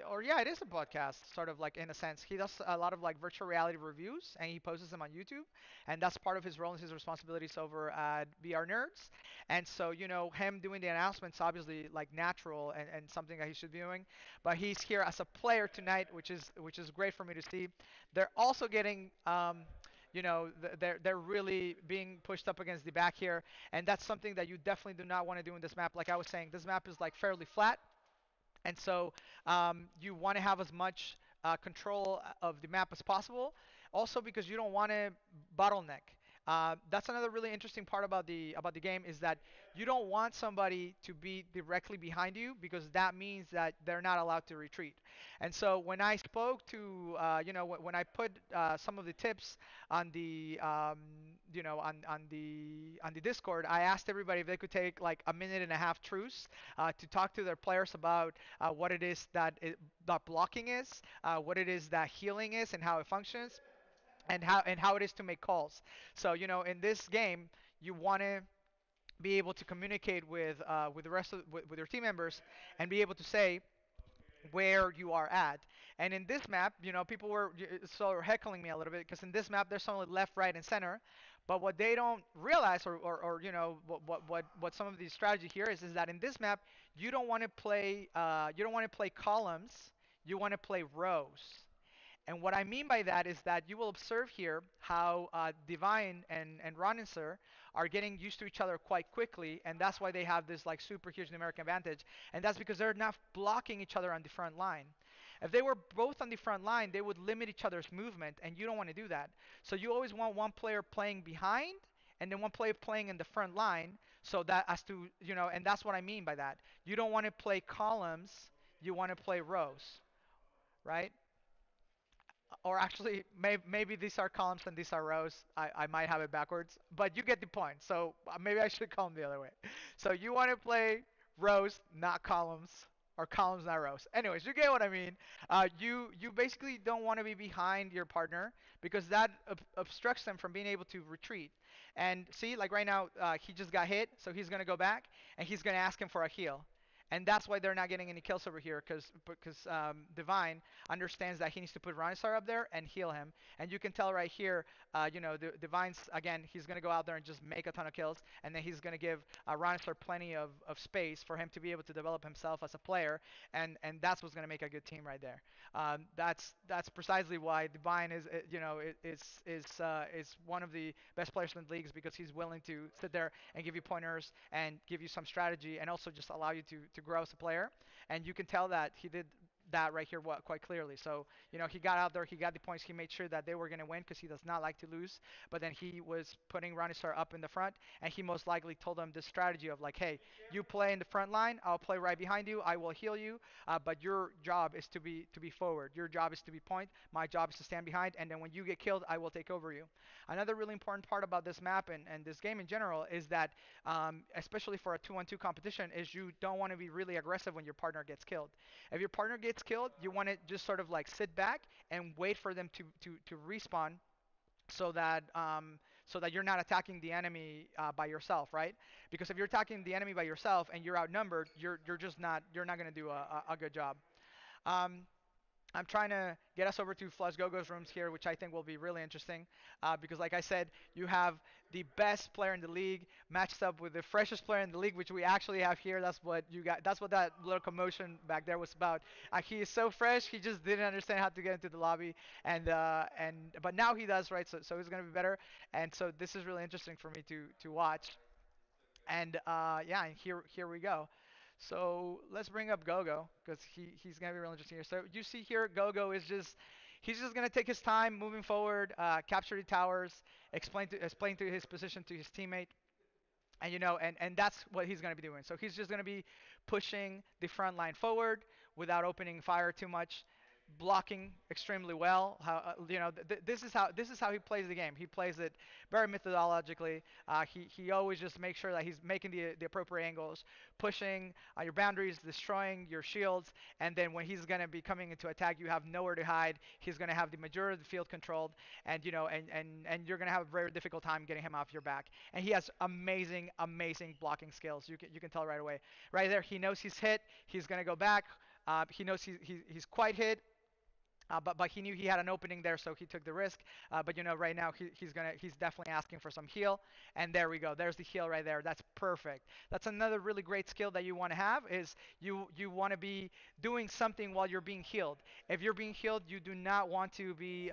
[SPEAKER 1] or yeah, it is a podcast, sort of like in a sense. He does a lot of like virtual reality reviews, and he posts them on YouTube, and that's part of his role and his responsibilities over at VR Nerds. And so, him doing the announcements obviously like natural and something that he should be doing. But he's here as a player tonight, which is great for me to see. They're also getting they're really being pushed up against the back here, and that's something that you definitely do not want to do in this map. Like I was saying, this map is like fairly flat, and so you want to have as much control of the map as possible. Also because you don't want to bottleneck. That's another really interesting part about the game is that you don't want somebody to be directly behind you because that means that they're not allowed to retreat. And so when I spoke to, when I put some of the tips on the, on the Discord, I asked everybody if they could take like a minute and a half truce to talk to their players about what it is that blocking is, what it is that healing is, and how it functions, and how it is to make calls. So in this game, you want to be able to communicate with the rest of with your team members and be able to say where you are at. And in this map, people were sort of heckling me a little bit because in this map there's only left, right, and center. But what they don't realize, or what some of the strategy here is that in this map you don't want to play columns, you want to play rows. And what I mean by that is that you will observe here how Divine and Roninser are getting used to each other quite quickly, and that's why they have this like super huge numeric advantage. And that's because they're not blocking each other on the front line. If they were both on the front line, they would limit each other's movement, and you don't want to do that. So you always want one player playing behind and then one player playing in the front line, so that as to, and that's what I mean by that. You don't want to play columns, you want to play rows, right? Or actually, maybe these are columns and these are rows. I might have it backwards, but you get the point. So maybe I should call them the other way. So you want to play rows, not columns, or columns, not rows. Anyways, you get what I mean. You basically don't want to be behind your partner because that obstructs them from being able to retreat. And see, like right now, he just got hit, so he's gonna go back and he's gonna ask him for a heal. And that's why they're not getting any kills over here, because Divine understands that he needs to put Rhinostar up there and heal him. And you can tell right here, Divine's, again, he's going to go out there and just make a ton of kills, and then he's going to give Rhinostar plenty of space for him to be able to develop himself as a player, and that's what's going to make a good team right there. That's precisely why Divine is one of the best players in the leagues, because he's willing to sit there and give you pointers and give you some strategy and also just allow you to grow as a player, and you can tell that he did that right here quite clearly. So he got out there, he got the points, he made sure that they were going to win because he does not like to lose. But then he was putting Ronistar up in the front, and he most likely told them this strategy of like, hey, you play in the front line, I'll play right behind you, I will heal you, but your job is to be forward. Your job is to be point. My job is to stand behind, and then when you get killed, I will take over you. Another really important part about this map and this game in general is that, especially for a 2-on-2 competition, is you don't want to be really aggressive when your partner gets killed. If your partner gets killed, you want to just sort of like sit back and wait for them to respawn so that you're not attacking the enemy by yourself, right? Because if you're attacking the enemy by yourself and you're outnumbered, you're not going to do a good job. Um, I'm trying to get us over to Flush Gogo's rooms here, which I think will be really interesting, because, like I said, you have the best player in the league matched up with the freshest player in the league, which we actually have here. That's what you got. That's what that little commotion back there was about. He is so fresh, he just didn't understand how to get into the lobby, and but now he does, right? So he's gonna be better, and so this is really interesting for me to watch. And yeah, and here we go. So let's bring up Gogo because he's gonna be real interesting here. So you see here, Gogo is just he's just gonna take his time moving forward, capture the towers, explain to his position to his teammate, and and that's what he's going to be doing. So he's just going to be pushing the front line forward without opening fire too much, blocking extremely well. How this is how he plays the game. He plays it very methodologically. He always just makes sure that he's making the appropriate angles, pushing your boundaries, destroying your shields, and then when he's going to be coming into attack, you have nowhere to hide. He's going to have the majority of the field controlled, and and you're going to have a very difficult time getting him off your back. And he has amazing blocking skills. You can tell right away. Right there, he knows he's hit. He's going to go back. He knows he's quite hit. But he knew he had an opening there, so he took the risk. But right now he's definitely asking for some heal, and there we go. There's the heal right there. That's perfect. That's another really great skill that you want to have is you want to be doing something while you're being healed. If you're being healed, you do not want to be.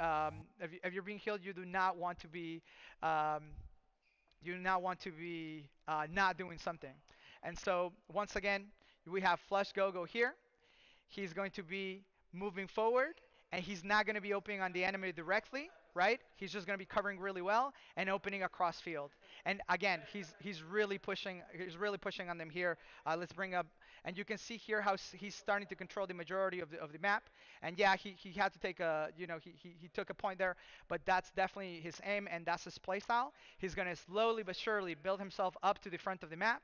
[SPEAKER 1] If you're being healed, you do not want to be. You do not want to be not doing something. And so once again, we have Flush Go here. He's going to be moving forward, and he's not going to be opening on the enemy directly, right? He's just going to be covering really well and opening across field. And again, he's really pushing on them here. Let's bring up, and you can see here how he's starting to control the majority of the map. And yeah, he had to take a, he took a point there, but that's definitely his aim and that's his play style. He's going to slowly but surely build himself up to the front of the map,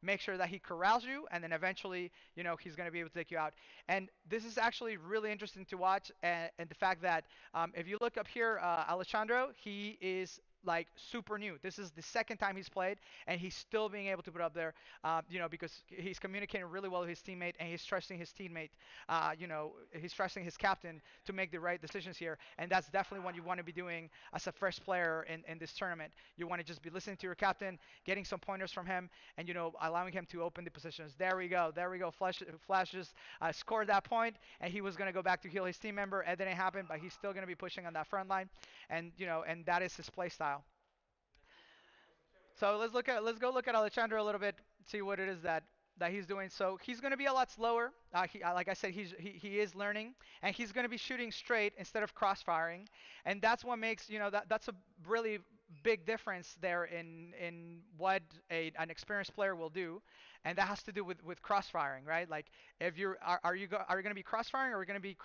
[SPEAKER 1] make sure that he corrals you, and then eventually, he's going to be able to take you out. And this is actually really interesting to watch, and the fact that if you look up here, Alessandro, he is like super new. This is the second time he's played, and he's still being able to put up there, because he's communicating really well with his teammate, and he's trusting his teammate. He's trusting his captain to make the right decisions here, and that's definitely what you want to be doing as a fresh player in this tournament. You want to just be listening to your captain, getting some pointers from him, and allowing him to open the positions. There we go. There we go. Flash just scored that point, and he was going to go back to heal his team member. It didn't happen, but he's still going to be pushing on that front line, and that is his play style. So let's go look at Alexandra a little bit, see what it is that he's doing. So he's going to be a lot slower. Like I said, he is learning, and he's going to be shooting straight instead of cross-firing, and that's what makes that's a really big difference there in what an experienced player will do, and that has to do with cross-firing, right? Like if are you going to be cross-firing or are you going to be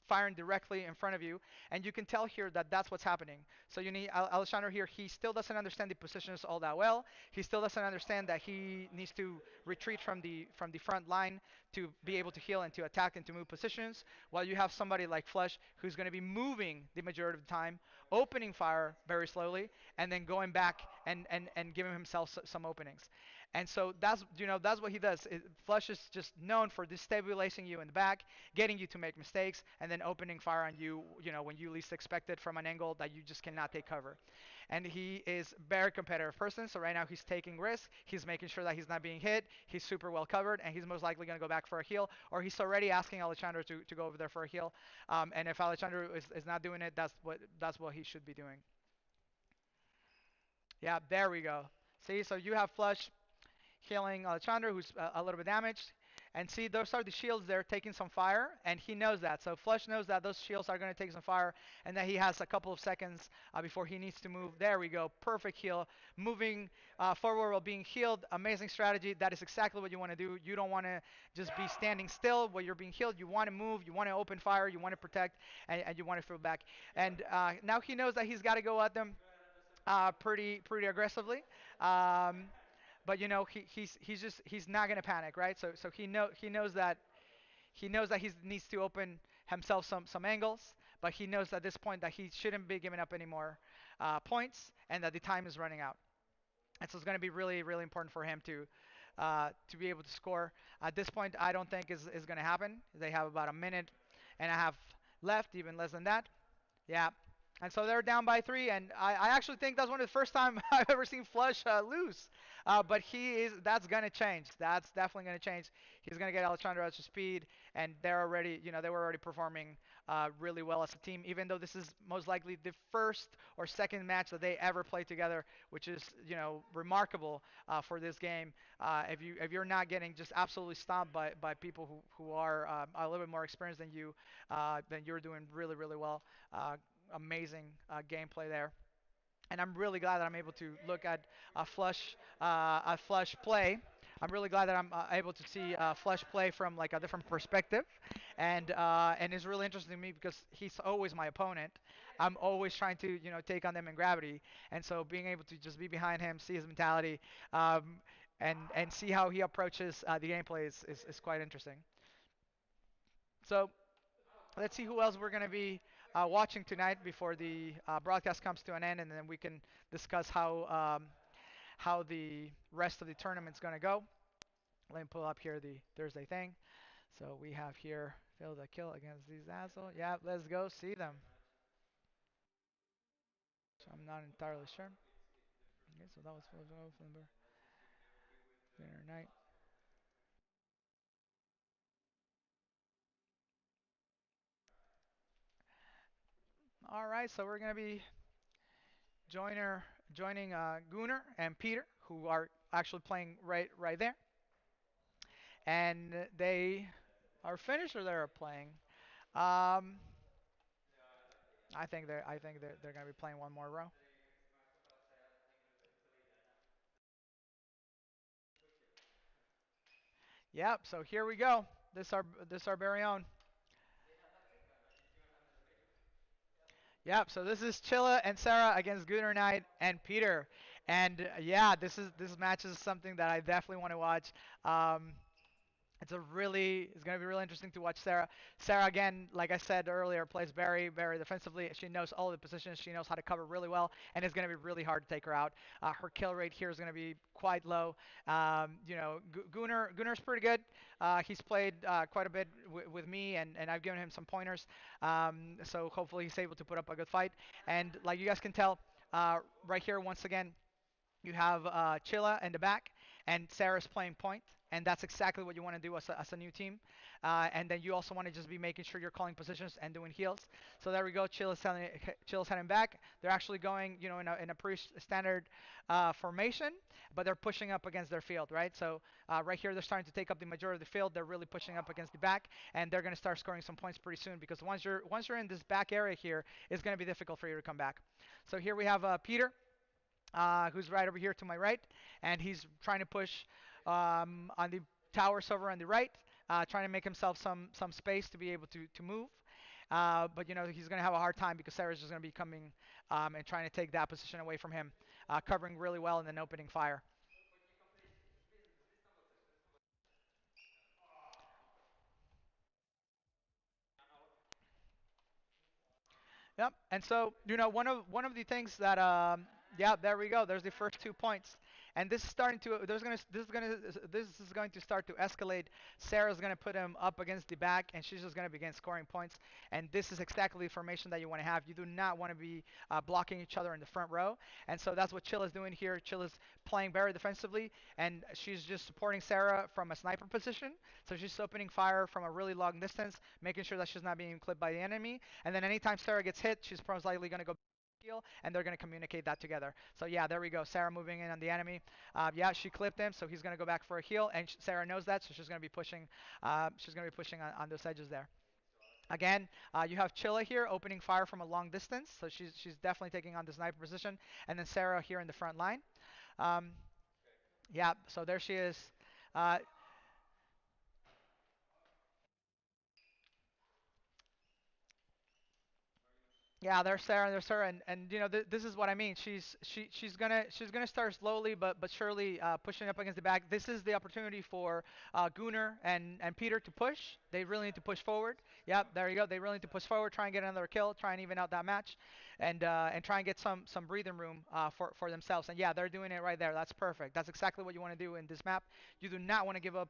[SPEAKER 1] firing directly in front of you, and you can tell here that that's what's happening. So you need Alessandro here. He still doesn't understand the positions all that well. He still doesn't understand that he needs to retreat from the front line to be able to heal and to attack and to move positions. While you have somebody like Flush who's going to be moving the majority of the time, opening fire very slowly, and then going back and giving himself some openings. And so that's what he does. Flush is just known for destabilizing you in the back, getting you to make mistakes, and then opening fire on you, when you least expect it from an angle that you just cannot take cover. And he is very competitive person. So right now he's taking risks. He's making sure that he's not being hit. He's super well covered, and he's most likely going to go back for a heal, or he's already asking Alexandro to go over there for a heal. And if Alexandro is not doing it, that's what he should be doing. Yeah, there we go. See, so you have Flush healing Alexandro, who's a little bit damaged. And see, those are the shields. They're taking some fire, and he knows that. So Flush knows that those shields are going to take some fire, and that he has a couple of seconds before he needs to move. There we go. Perfect heal. Moving forward while being healed. Amazing strategy. That is exactly what you want to do. You don't want to just be standing still while you're being healed. You want to move. You want to open fire. You want to protect, and you want to throw back. And now he knows that he's got to go at them pretty aggressively. Um, but he's not gonna panic, right? So he knows that he needs to open himself some angles, but he knows at this point that he shouldn't be giving up any more points, and that the time is running out. And so it's going to be really important for him to be able to score. At this point, I don't think is going to happen. They have about a minute and a half left, even less than that. Yeah. And so they're down by three, and I actually think that's one of the first time I've ever seen Flush lose. But that's gonna change. That's definitely gonna change. He's gonna get Alexandra up to speed, and they were already performing really well as a team. Even though this is most likely the first or second match that they ever played together, which is remarkable for this game. If you're not getting just absolutely stomped by people who are a little bit more experienced than you, then you're doing really well. Uh, Amazing gameplay there, and I'm really glad that I'm able to look at Flush play. I'm really glad that I'm able to see Flush play from like a different perspective, and it's really interesting to me because he's always my opponent. I'm always trying to take on them in gravity, and so being able to just be behind him, see his mentality, and see how he approaches the gameplay is quite interesting. So let's see who else we're going to be watching tonight before the broadcast comes to an end, and then we can discuss how the rest of the tournament's going to go. Let me pull up here the Thursday thing. So we have here failed a kill against these assholes. Yeah, let's go see them. So I'm not entirely sure. Okay, so that was November dinner night. All right, so we're going to be joiner joining Gunnar and Peter, who are actually playing right there, and they are finished or they're playing. Um, I think they're gonna be playing one more row. Yep. So here we go. This our very own. Yep. So this is Chilla and Sarah against Gunnar Knight and Peter. And yeah, this match is something that I definitely want to watch. Um, it's going to be really interesting to watch Sarah. Sarah, again, like I said earlier, plays very defensively. She knows all the positions. She knows how to cover really well, and it's going to be really hard to take her out. Her kill rate here is going to be quite low. Gunnar's pretty good. He's played quite a bit with me, and I've given him some pointers. So hopefully he's able to put up a good fight. And like you guys can tell, right here once again, you have Chilla in the back, and Sarah's playing point, and that's exactly what you want to do as a new team. And then you also want to just be making sure you're calling positions and doing heals. So there we go. Chilla's heading back. They're actually going, in a pretty standard formation, but they're pushing up against their field, right? So right here, they're starting to take up the majority of the field. They're really pushing up against the back, and they're going to start scoring some points pretty soon because once you're in this back area here, it's going to be difficult for you to come back. So here we have Peter, who's right over here to my right, and he's trying to push on the tower server on the right, trying to make himself some space to be able to move. But he's going to have a hard time because Sarah's just going to be coming and trying to take that position away from him, covering really well and then opening fire. Yep. And so, one of the things that yeah, there we go. There's the first 2 points. And this is starting to there's gonna this is going to start to escalate. Sarah's gonna put him up against the back, and she's just gonna begin scoring points. And this is exactly the formation that you want to have. You do not want to be blocking each other in the front row. And so that's what Chilla's doing here. Chilla's playing very defensively, and she's just supporting Sarah from a sniper position. So she's opening fire from a really long distance, making sure that she's not being clipped by the enemy. And then anytime Sarah gets hit, she's most likely going to go heal, and they're going to communicate that together. So yeah, there we go. Sarah moving in on the enemy. Yeah, she clipped him, so he's going to go back for a heal, and Sarah knows that, so she's going to be pushing. She's going to be pushing on those edges there. Again, you have Chilla here opening fire from a long distance, so she's definitely taking on the sniper position, and then Sarah here in the front line. Um, yeah, so there she is. Uh, Yeah, there's Sarah, and you know this is what I mean. She's gonna start slowly but surely pushing up against the back. This is the opportunity for Gunnar and Peter to push. They really need to push forward. Yep, there you go. They really need to push forward, try and get another kill, try and even out that match, and try and get some breathing room for themselves. And yeah, they're doing it right there. That's perfect. That's exactly what you want to do in this map. You do not want to give up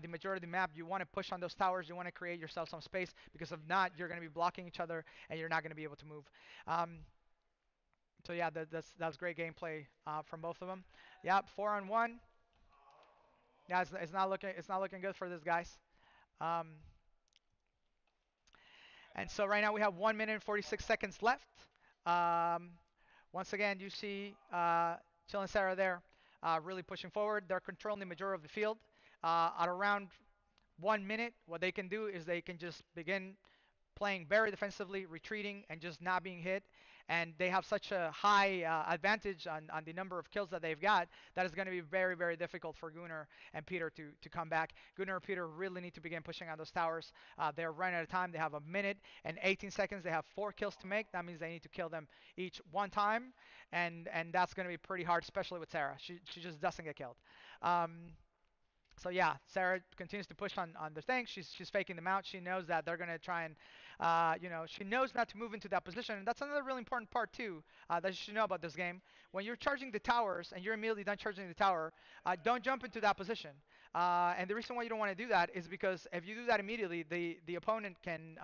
[SPEAKER 1] the majority of the map. You want to push on those towers. You want to create yourself some space because if not, you're going to be blocking each other and you're not going to be able to move. Um, so yeah, that's great gameplay from both of them. Yep, 4-on-1. Yeah, it's not looking good for this guys. Um, and so right now we have 1 minute and 46 seconds left. Um, once again, you see Chill and Sarah there really pushing forward. They're controlling the majority of the field. At around 1 minute, what they can do is they can just begin playing very defensively, retreating, and just not being hit. And they have such a high advantage on the number of kills that they've got that it's going to be very, very difficult for Gunnar and Peter to come back. Gunnar and Peter really need to begin pushing on those towers. They're running out of time. They have 1 minute and 18 seconds. They have 4 kills to make. That means they need to kill them each one time, and that's going to be pretty hard, especially with Sarah. She just doesn't get killed. Um, so yeah, Sarah continues to push on the thing. She's faking them out. She knows that they're gonna try and, she knows not to move into that position. And that's another really important part too that you should know about this game. When you're charging the towers and you're immediately done charging the tower, don't jump into that position. And the reason why you don't want to do that is because if you do that immediately, the opponent can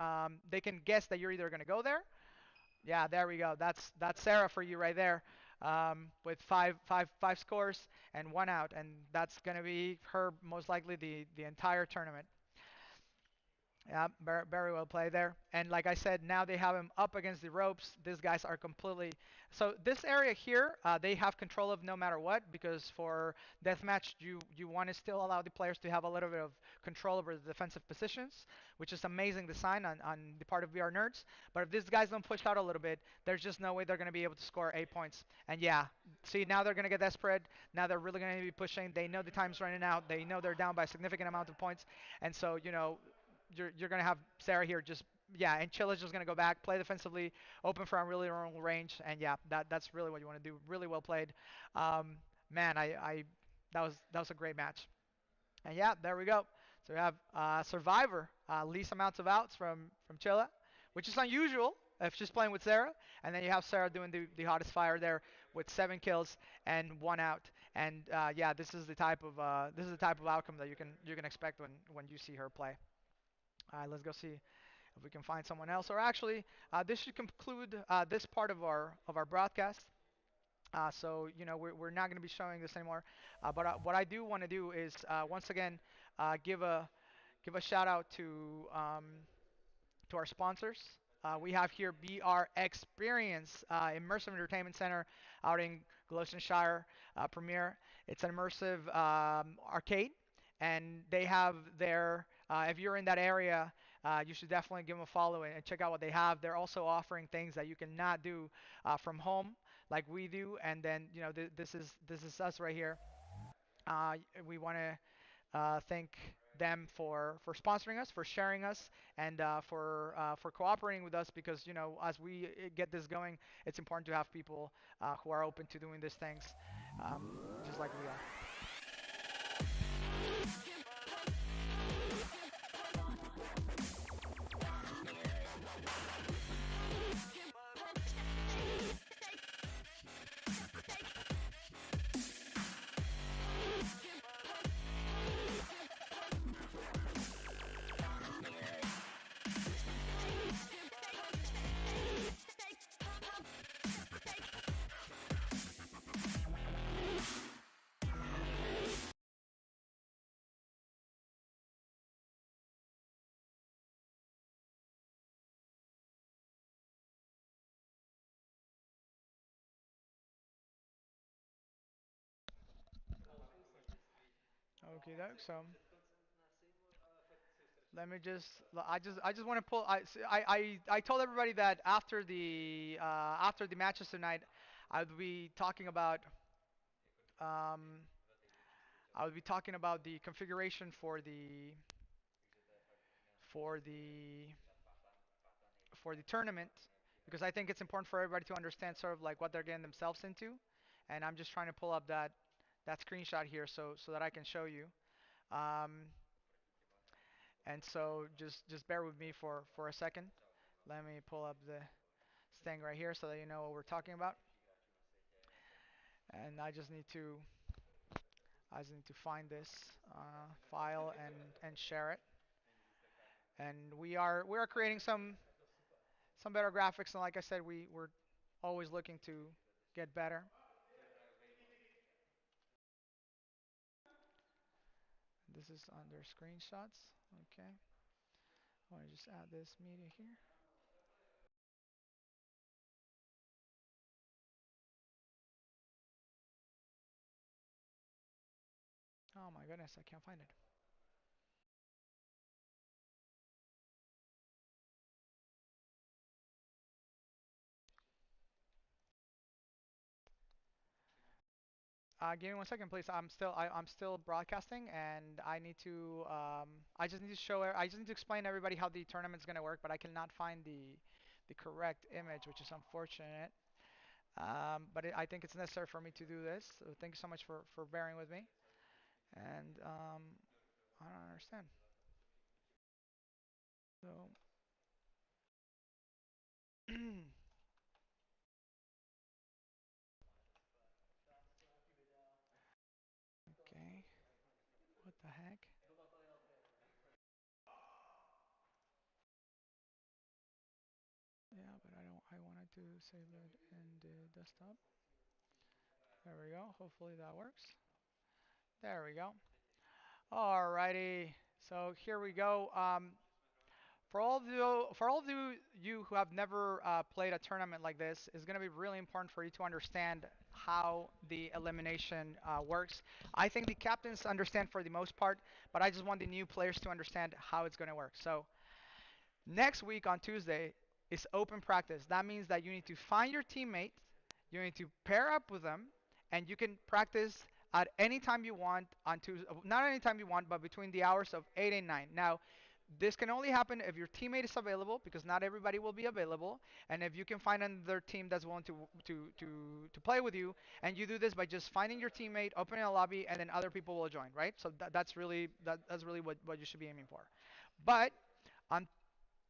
[SPEAKER 1] they can guess that you're either gonna go there. Yeah, there we go. That's Sarah for you right there, with five scores and 1 out, and that's gonna be her most likely the entire tournament. Yeah, very well played there. And like I said, now they have him up against the ropes. These guys are completely. So this area here, they have control of no matter what, because for deathmatch, you want to still allow the players to have a little bit of control over the defensive positions, which is amazing design on the part of VR nerds. But if these guys don't push out a little bit, there's just no way they're going to be able to score 8 points. And yeah, see, now they're going to get desperate. Now they're really going to be pushing. They know the time's running out. They know they're down by a significant amount of points. And so, you're gonna have Sarah here just yeah, and Chilla's just gonna go back, play defensively, open for a really long range, and yeah, that's really what you want to do. Really well played. Um, Man, I that was a great match. And yeah, there we go. So we have Survivor, least amounts of outs from Chilla, which is unusual if she's playing with Sarah. And then you have Sarah doing the hottest fire there with 7 kills and 1 out. And yeah, this is the type of outcome that you can expect when you see her play. Let's go see if we can find someone else. Or actually, this should conclude this part of our broadcast. So we're not going to be showing this anymore. But what I do want to do is once again give a shout out to our sponsors. We have here BR Experience, Immersive Entertainment Center out in Gloucestershire, Premier. It's an immersive arcade, and they have their. If you're in that area, you should definitely give them a follow and check out what they have. They're also offering things that you cannot do from home, like we do. And then this is us right here. We want to thank them for sponsoring us, for sharing us, and for cooperating with us because as we get this going, it's important to have people who are open to doing these things, um, just like we are. Okay, doke. So let me just. I just want to pull. I told everybody that after the matches tonight, I'll be talking about um I'll be talking about the configuration for the for the tournament because I think it's important for everybody to understand sort of like what they're getting themselves into, and I'm just trying to pull up that screenshot here so that I can show you. Um, and so just bear with me for a second. Let me pull up the thing right here so that you know what we're talking about. And I just need to find this file and share it. And we are creating some better graphics, and like I said, we're always looking to get better. This is under screenshots. Okay. I want to just add this media here. Oh my goodness, I can't find it. Give me one second, please. I'm still broadcasting, and I just need to I just need to explain to everybody how the tournament's gonna work, but I cannot find the correct image, which is unfortunate. I think it's necessary for me to do this. So thank you so much for bearing with me. And I don't understand. So okay, what the heck? Yeah, but I don't. I wanted to save it in the desktop. There we go. Hopefully that works. There we go. Alrighty. So here we go. For all of you who have never played a tournament like this, it's going to be really important for you to understand how the elimination works. I think the captains understand for the most part, but I just want the new players to understand how it's going to work. So next week on Tuesday is open practice. That means that you need to find your teammate, you need to pair up with them, and you can practice at any time you want on Tuesday. Not any time you want, but between the hours of 8 and 9. Now, this can only happen if your teammate is available, because not everybody will be available, and if you can find another team that's willing to play with you, and you do this by just finding your teammate, opening a lobby, and then other people will join, right? So that's really what you should be aiming for. But on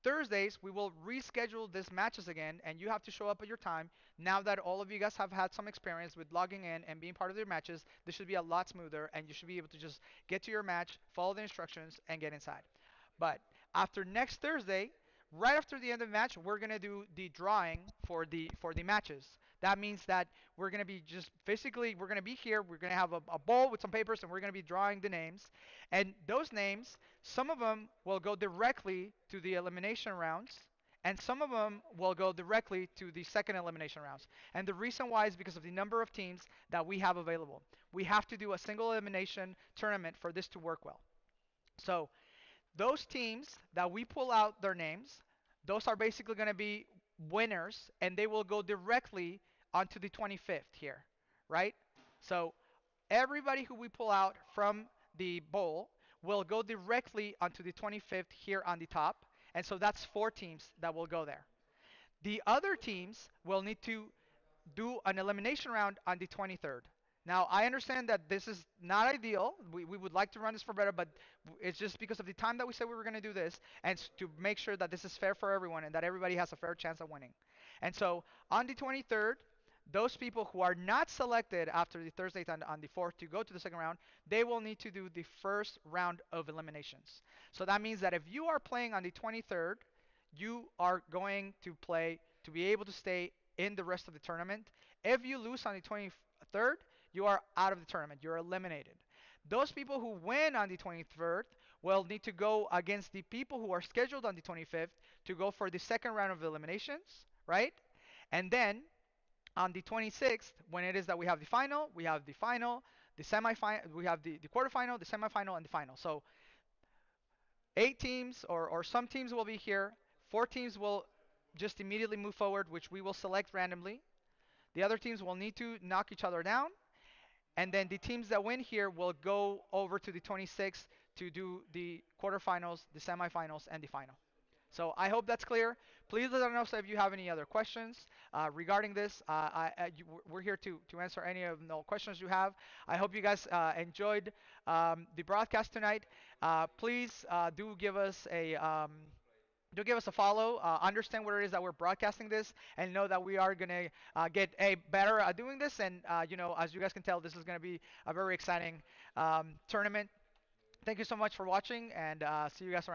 [SPEAKER 1] Thursdays, we will reschedule these matches again, and you have to show up at your time. Now that all of you guys have had some experience with logging in and being part of their matches, this should be a lot smoother, and you should be able to just get to your match, follow the instructions, and get inside. But after next Thursday, right after the end of the match, we're gonna do the drawing for the matches. That means that we're gonna be just physically we're gonna be here. We're gonna have a bowl with some papers, and we're gonna be drawing the names. And those names, some of them will go directly to the elimination rounds, and some of them will go directly to the second elimination rounds. And the reason why is because of the number of teams that we have available. We have to do a single elimination tournament for this to work well. So those teams that we pull out their names, those are basically going to be winners, and they will go directly onto the 25th here, right? So everybody who we pull out from the bowl will go directly onto the 25th here on the top, and so that's four teams that will go there. The other teams will need to do an elimination round on the 23rd. Now, I understand that this is not ideal. We would like to run this for better, but it's just because of the time that we said we were going to do this, and to make sure that this is fair for everyone and that everybody has a fair chance of winning. And so on the 23rd, those people who are not selected after the Thursday on the 4th to go to the second round, they will need to do the first round of eliminations. So that means that if you are playing on the 23rd, you are going to play to be able to stay in the rest of the tournament. If you lose on the 23rd, you are out of the tournament. You're eliminated. Those people who win on the 23rd will need to go against the people who are scheduled on the 25th to go for the second round of eliminations, right? And then on the 26th, when it is that we have the final, we have the final. the semifinal. We have the quarterfinal, the semifinal, and the final. So 8 teams or some teams will be here. 4 teams will just immediately move forward, which we will select randomly. The other teams will need to knock each other down, and then the teams that win here will go over to the 26 to do the quarterfinals, the semifinals, and the final. So I hope that's clear. Please let us know if you have any other questions regarding this. We're here to answer any of the questions you have. I hope you guys enjoyed the broadcast tonight. Please do give us a follow. Understand what it is that we're broadcasting this, and know that we are gonna get a better at doing this. And as you guys can tell, this is gonna be a very exciting tournament. Thank you so much for watching, and see you guys around.